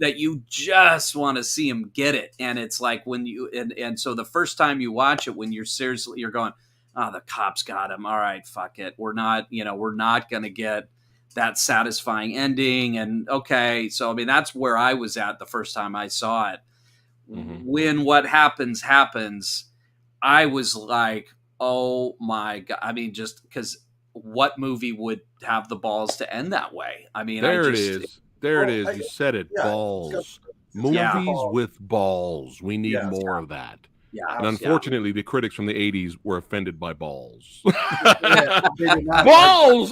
that you just want to see him get it. And it's like when you, and so the first time you watch it, when you're going, oh, the cops got him. All right, fuck it. We're not going to get that satisfying ending. And okay, so I mean, that's where I was at the first time I saw it. When what happens, I was like, oh my God. I mean, just because what movie would have the balls to end that way? I mean, There it is. You said it. Balls. Movies with balls. We need more of that. Yeah. And unfortunately, the critics from the 80s were offended by balls. Balls!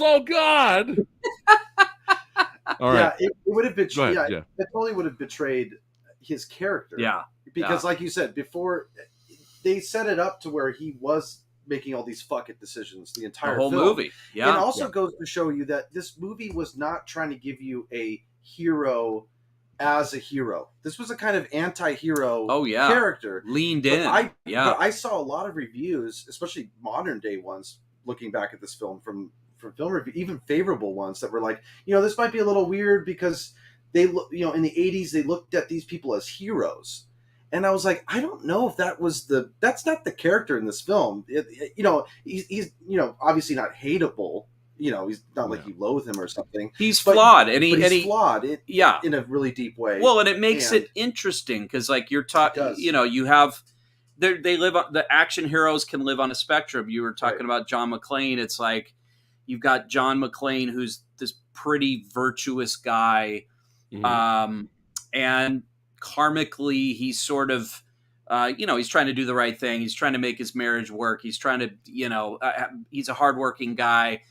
Oh, God! All right. Yeah, it would have betrayed. Yeah. It totally would have betrayed his character. Yeah. Because, like you said before, they set it up to where he was making all these fuck it decisions the entire whole film. movie. Yeah. It also goes to show you that this movie was not trying to give you a hero as a hero. This was a kind of anti-hero character. Leaned in. But I saw a lot of reviews, especially modern day ones, looking back at this film from film review, even favorable ones that were like, this might be a little weird because they look, in the 80s they looked at these people as heroes. And I was like, I don't know if that's not the character in this film. He's obviously not hateable. He's not like you loathe him or something. He's flawed, and he's flawed. In a really deep way. Well, and it makes it interesting because, like, you're talking, you have they live on, the action heroes can live on a spectrum. You were talking about John McClane. It's like you've got John McClane, who's this pretty virtuous guy, and karmically he's sort of. He's trying to do the right thing. He's trying to make his marriage work. He's trying to, he's a hardworking guy.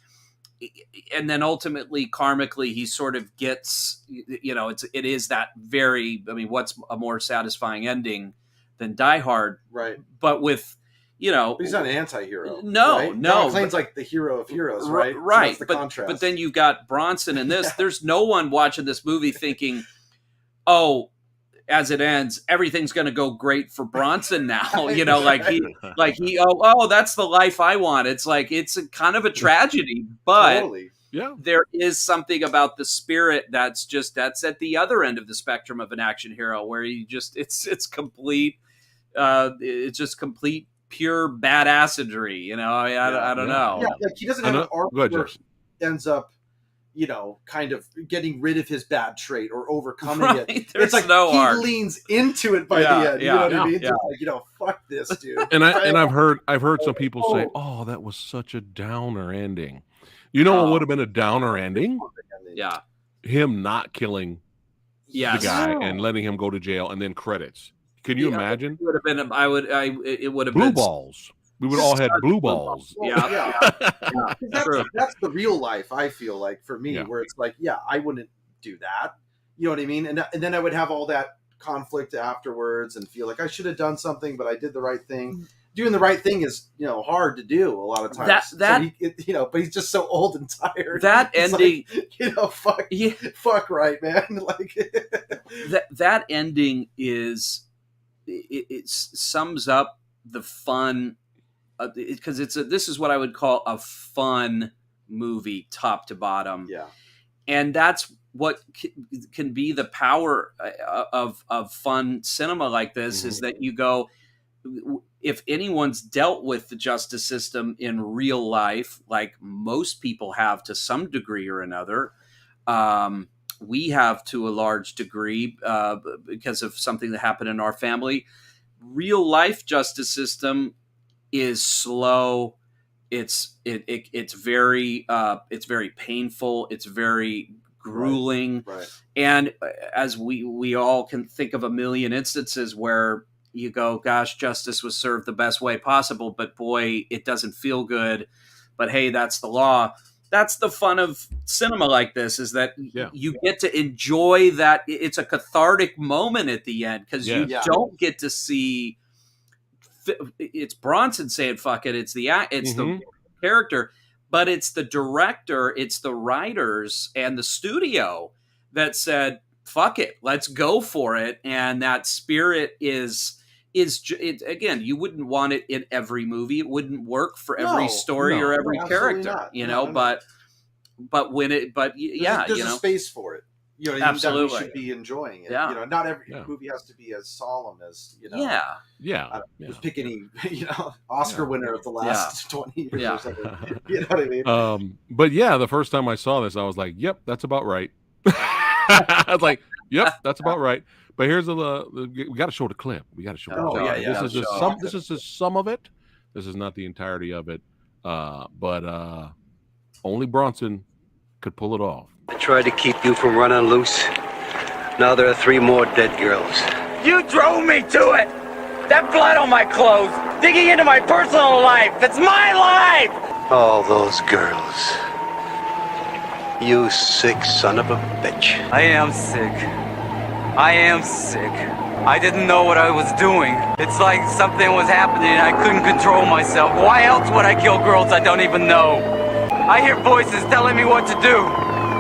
And then ultimately, karmically, he sort of gets, it is that very, I mean, what's a more satisfying ending than Die Hard? Right. But with, But he's not an anti-hero. No, right? no. McClane's like the hero of heroes, right? Right. So that's the contrast. But then you've got Bronson in this. There's no one watching this movie thinking, oh, as it ends, everything's going to go great for Bronson now. That's the life I want. It's like, it's a kind of a tragedy, but there is something about the spirit that's at the other end of the spectrum of an action hero where you just, it's complete, it's just complete pure badassery. I don't know. Yeah, like he doesn't have an arc where ends up, kind of getting rid of his bad trait or overcoming it. There's it's like no he arc. leans into it by the end. You know what I mean? Yeah. Just like, fuck this, dude. And I've heard some people say, "Oh, that was such a downer ending." You know what would have been a downer ending? Yeah. Him not killing the guy and letting him go to jail and then credits. Can you imagine? It would have been. It would have blue been balls. We would all had blue balls. Yeah. That's the real life, I feel like, for me, where it's like, I wouldn't do that. You know what I mean? And then I would have all that conflict afterwards and feel like I should have done something, but I did the right thing. Doing the right thing is, hard to do a lot of times. But he's just so old and tired. That ending, like, fuck right, man. Like that ending is, it sums up the fun. Because this is what I would call a fun movie, top to bottom. Yeah, and that's what can be the power of fun cinema like this is that you go, if anyone's dealt with the justice system in real life, like most people have to some degree or another, we have to a large degree because of something that happened in our family. Real life justice system is slow. It's very painful. It's very grueling. Right. And as we all can think of a million instances where you go, gosh, justice was served the best way possible, but boy, it doesn't feel good. But hey, that's the law. That's the fun of cinema like this, is that you get to enjoy that. It's a cathartic moment at the end because you don't get to see. It's Bronson saying "fuck it." It's the character, but it's the director, it's the writers, and the studio that said "fuck it, let's go for it." And that spirit is again, you wouldn't want it in every movie. It wouldn't work for every story or every character, not. But when there's a space for it. you know, Absolutely. that we should be enjoying it. Yeah. You know, not every movie has to be as solemn as, you know. Yeah. Just pick any, you know, Oscar winner of the last 20 years or something. You know what I mean? But yeah, the first time I saw this, I was like, "Yep, that's about right." I was like, "Yep, that's about right." But here's we got to show the clip. We got to show. This is just some of it. This is not the entirety of it. But only Bronson could pull it off. I tried to keep you from running loose. Now there are 3 more dead girls. You drove me to it! That blood on my clothes, digging into my personal life, that's my life! All those girls. You sick son of a bitch. I am sick. I am sick. I didn't know what I was doing. It's like something was happening and I couldn't control myself. Why else would I kill girls I don't even know? I hear voices telling me what to do.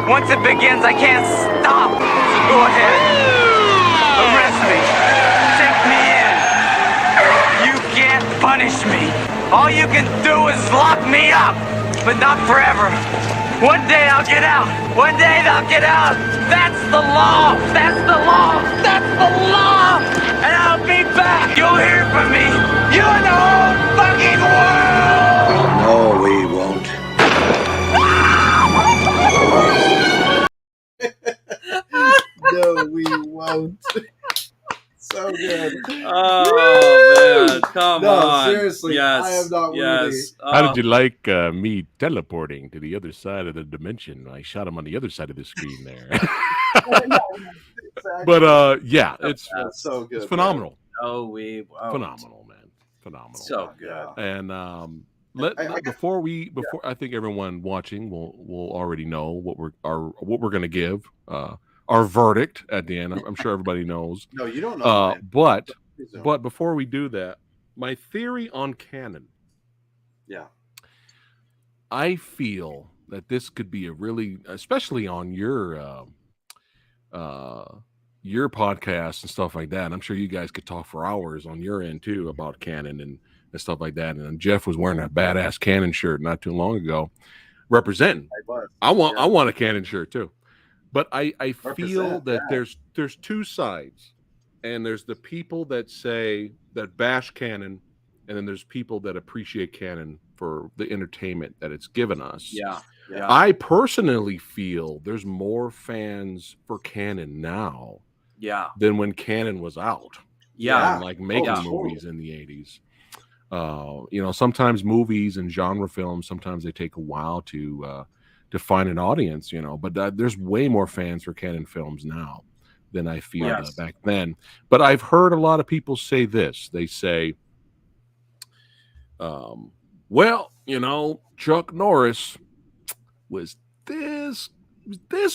Once it begins, I can't stop. So go ahead. Arrest me. Take me in. You can't punish me. All you can do is lock me up. But not forever. One day I'll get out. One day they'll get out. That's the law. That's the law. That's the law. And I'll be back. You'll hear from me. You and the whole fucking world. No, we won't. No, we won't. So good. Oh man, come on! Seriously, yes, I am not worthy. How did you like me teleporting to the other side of the dimension? I shot him on the other side of the screen there. Exactly. But yeah, it's so good. It's phenomenal. Oh, we won't. Phenomenal, man. Phenomenal. So good. And before I think everyone watching will already know what we're going to give our verdict at the end. I'm sure everybody knows. No, you don't know. But before we do that, my theory on canon. Yeah. I feel that this could be a really, especially on your podcast and stuff like that. I'm sure you guys could talk for hours on your end too about canon and stuff like that. And Jeff was wearing that badass canon shirt not too long ago, representing. I want a canon shirt too. But I feel that there's 2 sides, and there's the people that say that bash canon, and then there's people that appreciate canon for the entertainment that it's given us. Yeah. I personally feel there's more fans for canon now than when canon was out. Like making movies in the 80s. You know, sometimes movies and genre films, sometimes they take a while to find an audience, you know, but there's way more fans for canon films now than I feel back then. But I've heard a lot of people say this. They say, well, you know, Chuck Norris was this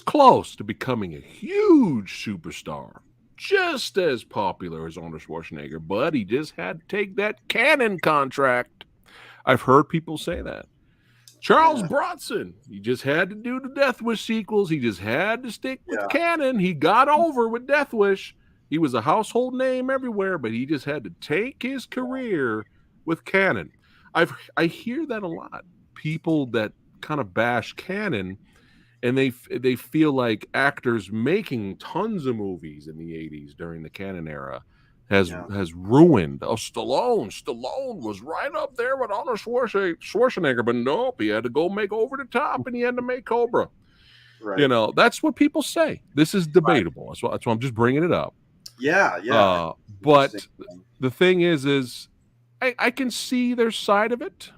close to becoming a huge superstar, just as popular as Arnold Schwarzenegger, but he just had to take that canon contract. I've heard people say that. Charles Bronson, he just had to do the Death Wish sequels. He just had to stick with canon. He got over with Death Wish. He was a household name everywhere, but he just had to take his career with canon. I hear that a lot. People that kind of bash canon, and they feel like actors making tons of movies in the 80s during the canon era has ruined. Stallone was right up there with Arnold Schwarzenegger, but nope, he had to go make Over the Top, and he had to make Cobra. Right. You know, that's what people say. This is debatable. That's why I'm just bringing it up. Yeah. But the thing is I can see their side of it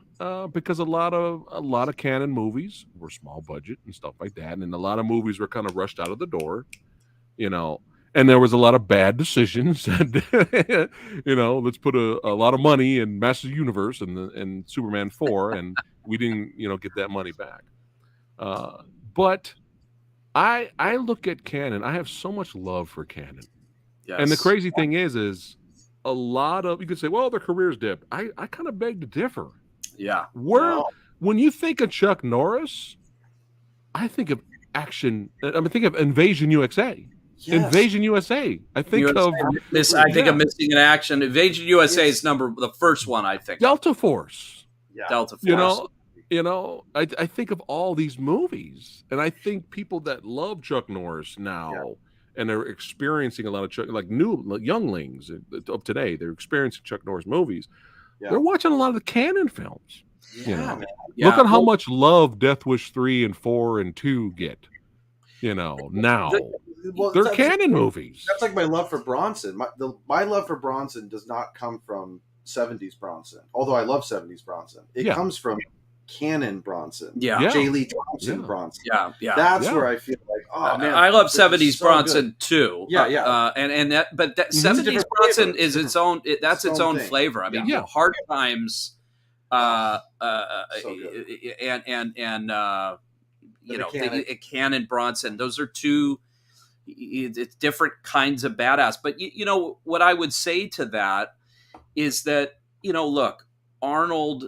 because a lot of canon movies were small budget and stuff like that, and a lot of movies were kind of rushed out of the door, you know. And there was a lot of bad decisions. And, you know, let's put a lot of money in Masters of the Universe and Superman 4, and we didn't, you know, get that money back. But I look at canon. I have so much love for canon. Yes. And the crazy thing is a lot of, you could say, well, their careers dipped. I kind of beg to differ. Yeah. When you think of Chuck Norris, I think of action. I think of Invasion USA. Yes. Invasion USA. I think of Missing in Action. Invasion USA is the first one. I think Delta Force. Delta Force. You know, You know, I think of all these movies, and I think people that love Chuck Norris now and are experiencing a lot of Chuck, like younglings of today, they're experiencing Chuck Norris movies. Yeah. They're watching a lot of the Cannon films. Yeah, You know, man. look at how much love Death Wish 3 and 4 and 2 get. You know, now they're Cannon movies. That's like my love for Bronson. My love for Bronson does not come from 70s Bronson, although I love 70s Bronson. It comes from Cannon Bronson. J. Lee Thompson Bronson. That's where I feel like, oh man, I love 70s Bronson too. Yeah. And that, but that 70s Bronson is its own. That's its own flavor. I mean, Hard Times, and you know, Cannon Bronson. Those are two. It's different kinds of badass. But you know what I would say to that is that, you know, look, Arnold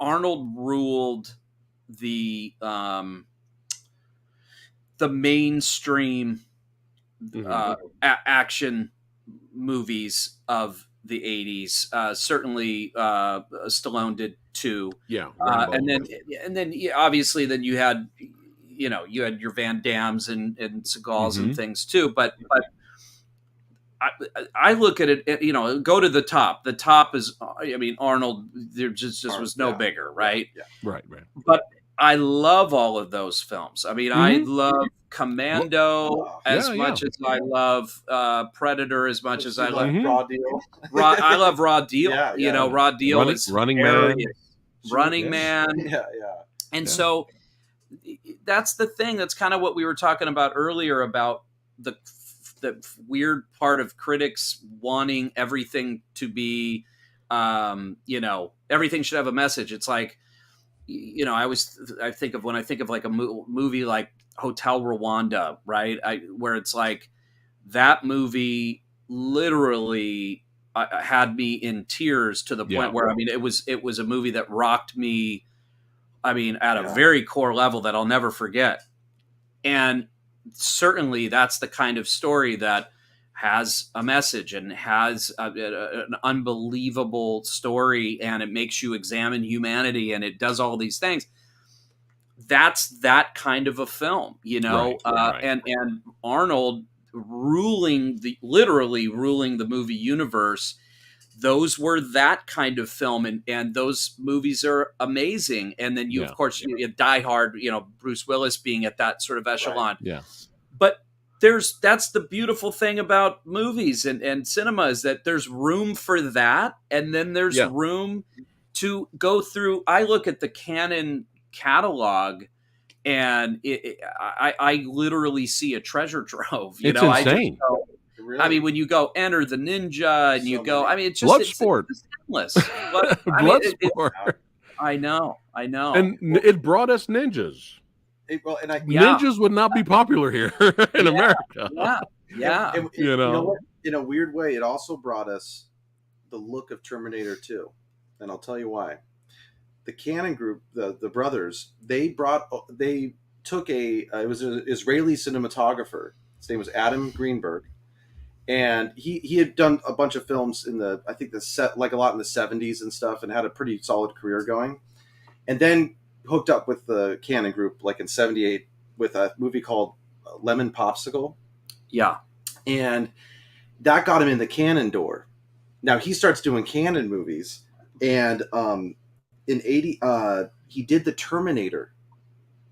ruled the mainstream action movies of the 80s. Certainly Stallone did too. And then obviously then you had your Van Dammes and Seagals and things too. But I look at it, you know, go to the top. The top is, I mean, Arnold, there just was no bigger, right? Right. But I love all of those films. I mean, I love Commando as much as I love Predator, as much as I love Raw Deal. I love Raw Deal. You know, Raw Deal is Running Man. Running Man. And so that's the thing. That's kind of what we were talking about earlier about the weird part of critics wanting everything to be, you know, everything should have a message. It's like, you know, I think of like a movie like Hotel Rwanda, right? Where it's like that movie literally had me in tears to the point where, I mean, it was a movie that rocked me. I mean, at a very core level that I'll never forget. And certainly that's the kind of story that has a message and has an unbelievable story, and it makes you examine humanity, and it does all these things. That's that kind of a film, you know. And Arnold literally ruling the movie universe. Those were that kind of film, and those movies are amazing. And then you, of course, you Die Hard, you know, Bruce Willis being at that sort of echelon. But that's the beautiful thing about movies and cinema, is that there's room for that, and then there's room to go through. I look at the Canon catalog, and I literally see a treasure trove. You know, insane. I mean, when you go Enter the Ninja, and you go, I mean, it's just Bloodsport. It's endless. But, Bloodsport. I know. And it brought us ninjas. Ninjas would not be popular here in America. And, you know what? In a weird way, it also brought us the look of Terminator 2, and I'll tell you why. The Cannon group, the brothers, they took it was an Israeli cinematographer. His name was Adam Greenberg, and he had done a bunch of films in a lot in the 70s and stuff, and had a pretty solid career going, and then hooked up with the Cannon group like in 78 with a movie called Lemon Popsicle. And that got him in the Cannon door. Now he starts doing Cannon movies, and in 80 he did the Terminator.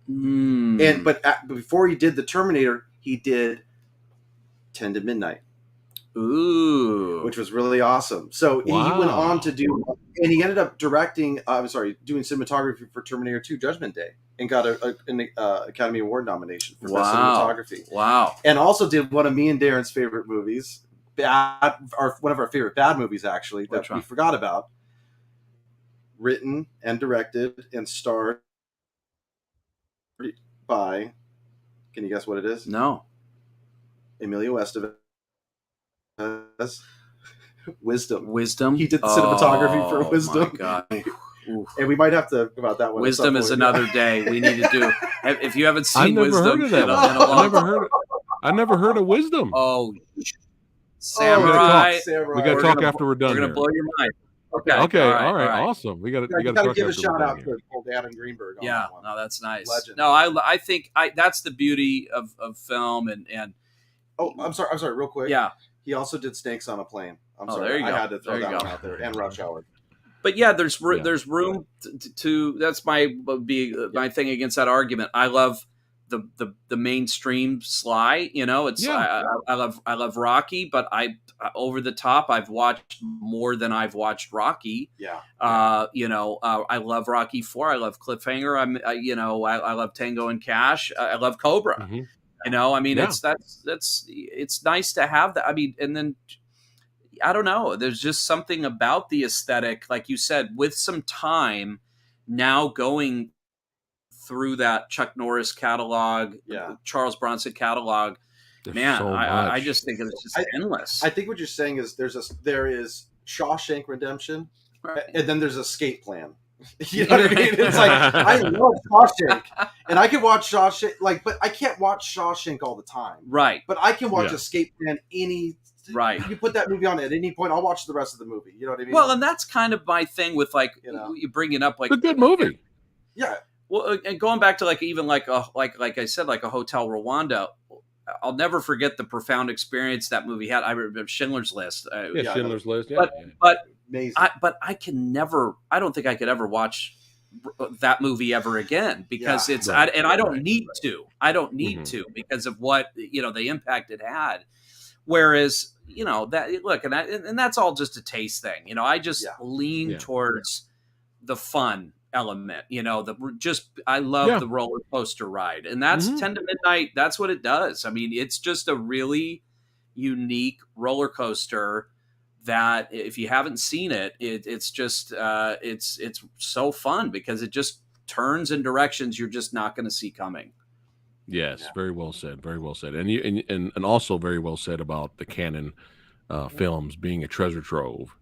But before he did the Terminator, he did 10 to Midnight. Which was really awesome. So he went on to do, and he ended up doing cinematography for Terminator 2 Judgment Day, and got an Academy Award nomination for best cinematography. And also did one of me and Darren's favorite movies, one of our favorite bad movies, actually, that we forgot about. Written and directed and starred by, can you guess what it is? No. Emilio Estevez. Wisdom. He did the cinematography for Wisdom. My God. And we might have to talk about that one. Wisdom is another day. We need to do. If you haven't seen Wisdom, I never heard of Wisdom. Samurai. We got to talk after we're done. We're going to blow your mind. Okay. All All right. right. Awesome. We got to give a shout out to old Adam Greenberg. On that one. No, that's nice. Legend. No, I think that's the beauty of film and oh, I'm sorry, real quick. Yeah. He also did Snakes on a Plane. I'm sorry. There you go. I had to throw There you that go. one out there. And Rush Hour. But yeah, there's room to that's my thing against that argument. I love the mainstream Sly. You know, it's I love Rocky, but over the top. I've watched more than I've watched Rocky. Yeah. You know, I love Rocky 4. I love Cliffhanger. I love Tango and Cash. I love Cobra. Mm-hmm. You know, I mean, it's nice to have that. I mean, and then I don't know. There's just something about the aesthetic, like you said, with some time now going through that Chuck Norris catalog, Charles Bronson catalog. There's man, so I just think it's just endless. I think what you're saying is there is Shawshank Redemption, and then there's Escape Plan. You know what I mean? It's like I love Shawshank, and I can watch Shawshank, but I can't watch Shawshank all the time. Right. But I can watch Escape Plan Right. You put that movie on at any point, I'll watch the rest of the movie. You know what I mean? Well, and that's kind of my thing with you bring it up like it's a good movie. Yeah. Well, and going back to like I said, like a Hotel Rwanda, I'll never forget the profound experience that movie had. I remember Schindler's List. Schindler's List. Yeah. But amazing. I can never. I don't think I could ever watch that movie ever again because it's right, I don't need to. I don't need to because of what the impact it had. Whereas that look and that's all just a taste thing. I just lean towards the fun element. I love the roller coaster ride, and that's 10 to Midnight. That's what it does. I mean, it's just a really unique roller coaster that if you haven't seen it, it's just it's so fun because it just turns in directions you're just not going to see coming. Yes, very well said. Very well said, and also very well said about the Canon films being a treasure trove.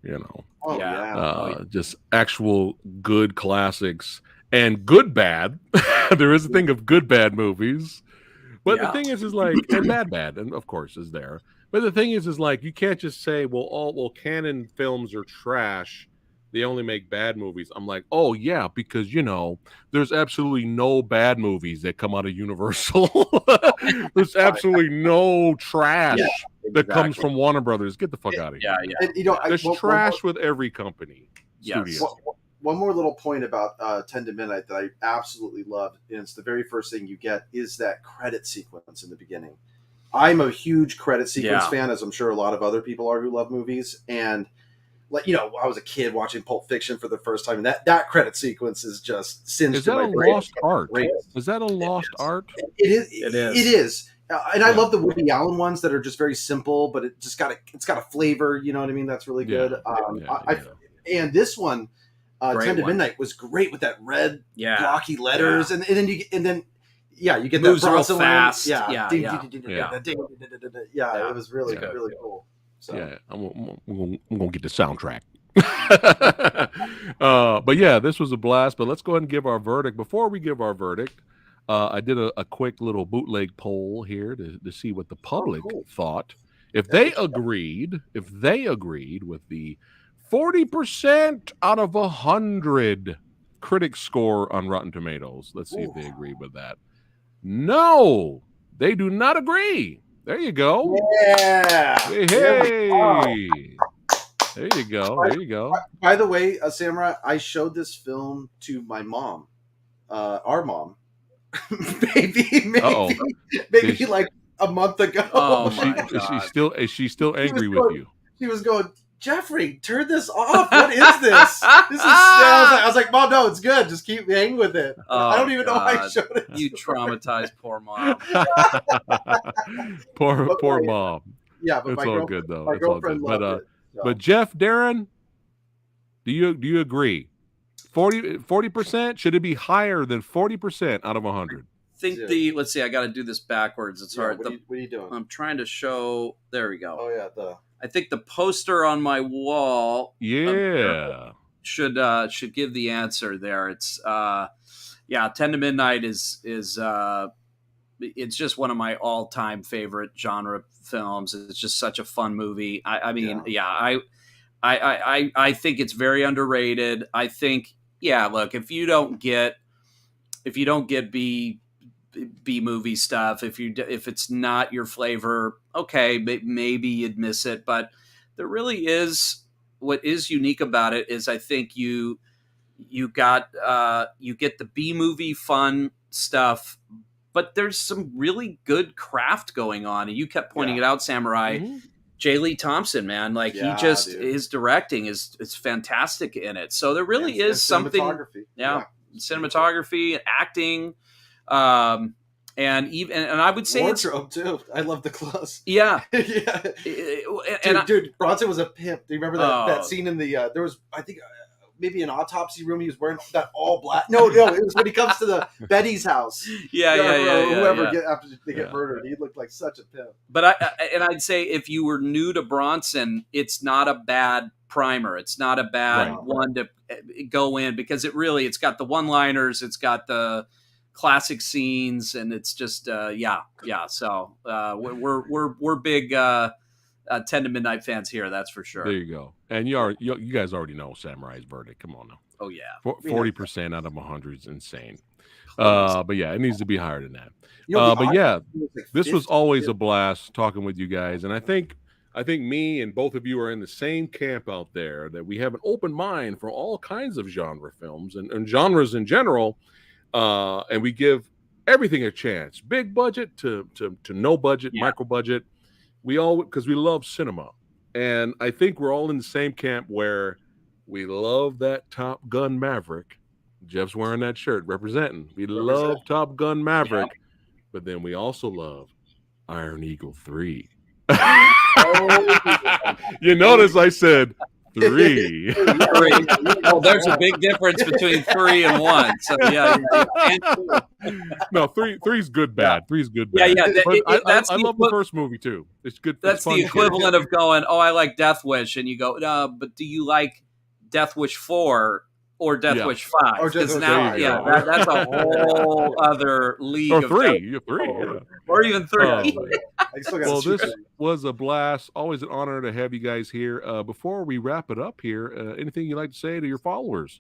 Just actual good classics and good bad. There is a thing of good bad movies, but the thing is like and bad, and of course is there. But the thing is like you can't just say, well, Canon films are trash. They only make bad movies. I'm like, oh yeah, because there's absolutely no bad movies that come out of Universal. There's absolutely no trash that comes from Warner Brothers. Get the fuck out of here. Yeah. And, there's trash with every company. Studio. One more little point about 10 to Midnight that I absolutely love, and it's the very first thing you get, is that credit sequence in the beginning. I'm a huge credit sequence fan, as I'm sure a lot of other people are who love movies. And I was a kid watching Pulp Fiction for the first time, and that credit sequence is just singed. Is that a lost art? Is that a lost art? It is. It is. And I love the Woody Allen ones that are just very simple, but it's got a flavor. You know what I mean? That's really good. And this one, 10 to Midnight, was great with that red blocky letters, and then you get that moves real Bronson fast. Yeah, it was really really cool. So. Yeah, I'm gonna get the soundtrack. But yeah, this was a blast. But let's go ahead and give our verdict. Before we give our verdict, I did a quick little bootleg poll here to see what the public thought. If they agreed with the 40% out of 100 critic score on Rotten Tomatoes. Let's see if they agree with that. No, they do not agree. There you go. Yeah. Hey. There you go. By the way, Samurai, I showed this film to my mom, our mom, maybe like a month ago. Oh is she still angry with you? She was going, Jeffrey, turn this off. What is this? I was like, Mom, no, it's good. Just keep hanging with it. I don't even know why I showed it. You traumatized poor mom. poor mom. Yeah, but it's all good though. My girlfriend loved it. So. But Jeff, Darren, do you agree? 40%? Should it be higher than 40% out of 100? Let's see. I got to do this backwards. It's hard. What are you doing? I'm trying to show. There we go. Oh yeah, I think the poster on my wall. Should give the answer there. It's 10 to Midnight is it's just one of my all-time favorite genre films. It's just such a fun movie. I I think it's very underrated. I think, yeah, look, if you don't get B movie stuff, if it's not your flavor, okay, maybe you'd miss it. But there really is, what is unique about it is I think you get the B movie fun stuff, but there's some really good craft going on, and you kept pointing it out, Samurai. J. Lee Thompson, man, like his directing is fantastic in it. So there really is something, cinematography, acting, and I would say wardrobe too. I love the clothes. Yeah, dude, Bronson was a pimp. Do you remember that scene in the? There was, I think, maybe an autopsy room. He was wearing that all black. No, it was when he comes to the Betty's house. Whoever after they get murdered, he looked like such a pimp. But I'd say if you were new to Bronson, it's not a bad primer. It's not a bad one to go in, because it's got the one-liners, it's got the classic scenes, and it's just So we're big 10 to Midnight fans here, that's for sure. There you go. And you guys already know Samurai's verdict. Come on now. Oh yeah, 40% out of 100 is insane. But yeah, it needs to be higher than that. But yeah, this was always a blast talking with you guys, and I think me and both of you are in the same camp out there, that we have an open mind for all kinds of genre films and genres in general, and we give everything a chance, big budget to no budget, micro budget. Because we love cinema, and I think we're all in the same camp where we love that Top Gun Maverick. Jeff's wearing that shirt representing. We love Top Gun Maverick, but then we also love Iron Eagle 3. You notice I said 3. Oh, there's a big difference between 3 and 1. So yeah. No, 3's good bad. 3's good bad. Yeah. I love the first movie too. It's good. That's the equivalent of going, oh, I like Death Wish, and you go, no, but do you like Death Wish 4 or Death Wish 5? Because now, that's a whole other league. Or 3, or even 3. Well, this was a blast. Always an honor to have you guys here. Before we wrap it up here, anything you'd like to say to your followers?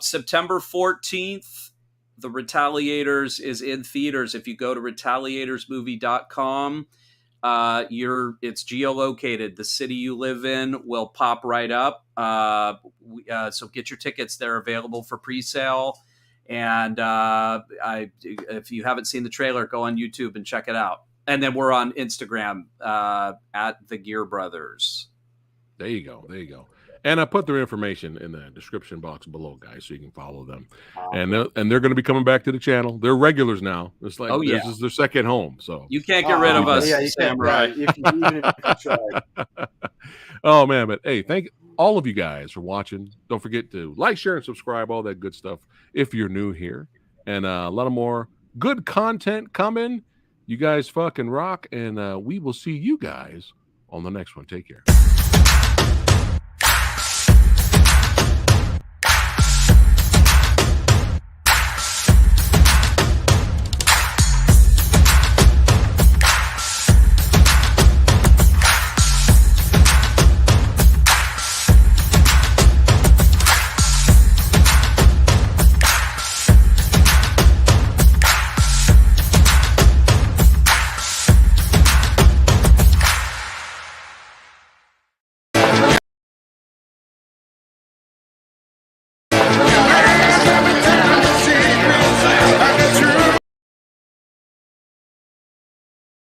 September 14th, The Retaliators is in theaters. If you go to retaliatorsmovie.com, it's geolocated. The city you live in will pop right up. So get your tickets. They're available for pre-sale. And if you haven't seen the trailer, go on YouTube and check it out. And then we're on Instagram at the Geare Brothers. There you go. And I put their information in the description box below, guys, so you can follow them. And they're going to be coming back to the channel. They're regulars now. It's like this is their second home. So you can't get rid of us, Samurai. Even if you try. Oh man, but hey, thank all of you guys for watching. Don't forget to like, share, and subscribe. All that good stuff if you're new here, and a lot of more good content coming. You guys fucking rock, and we will see you guys on the next one. Take care.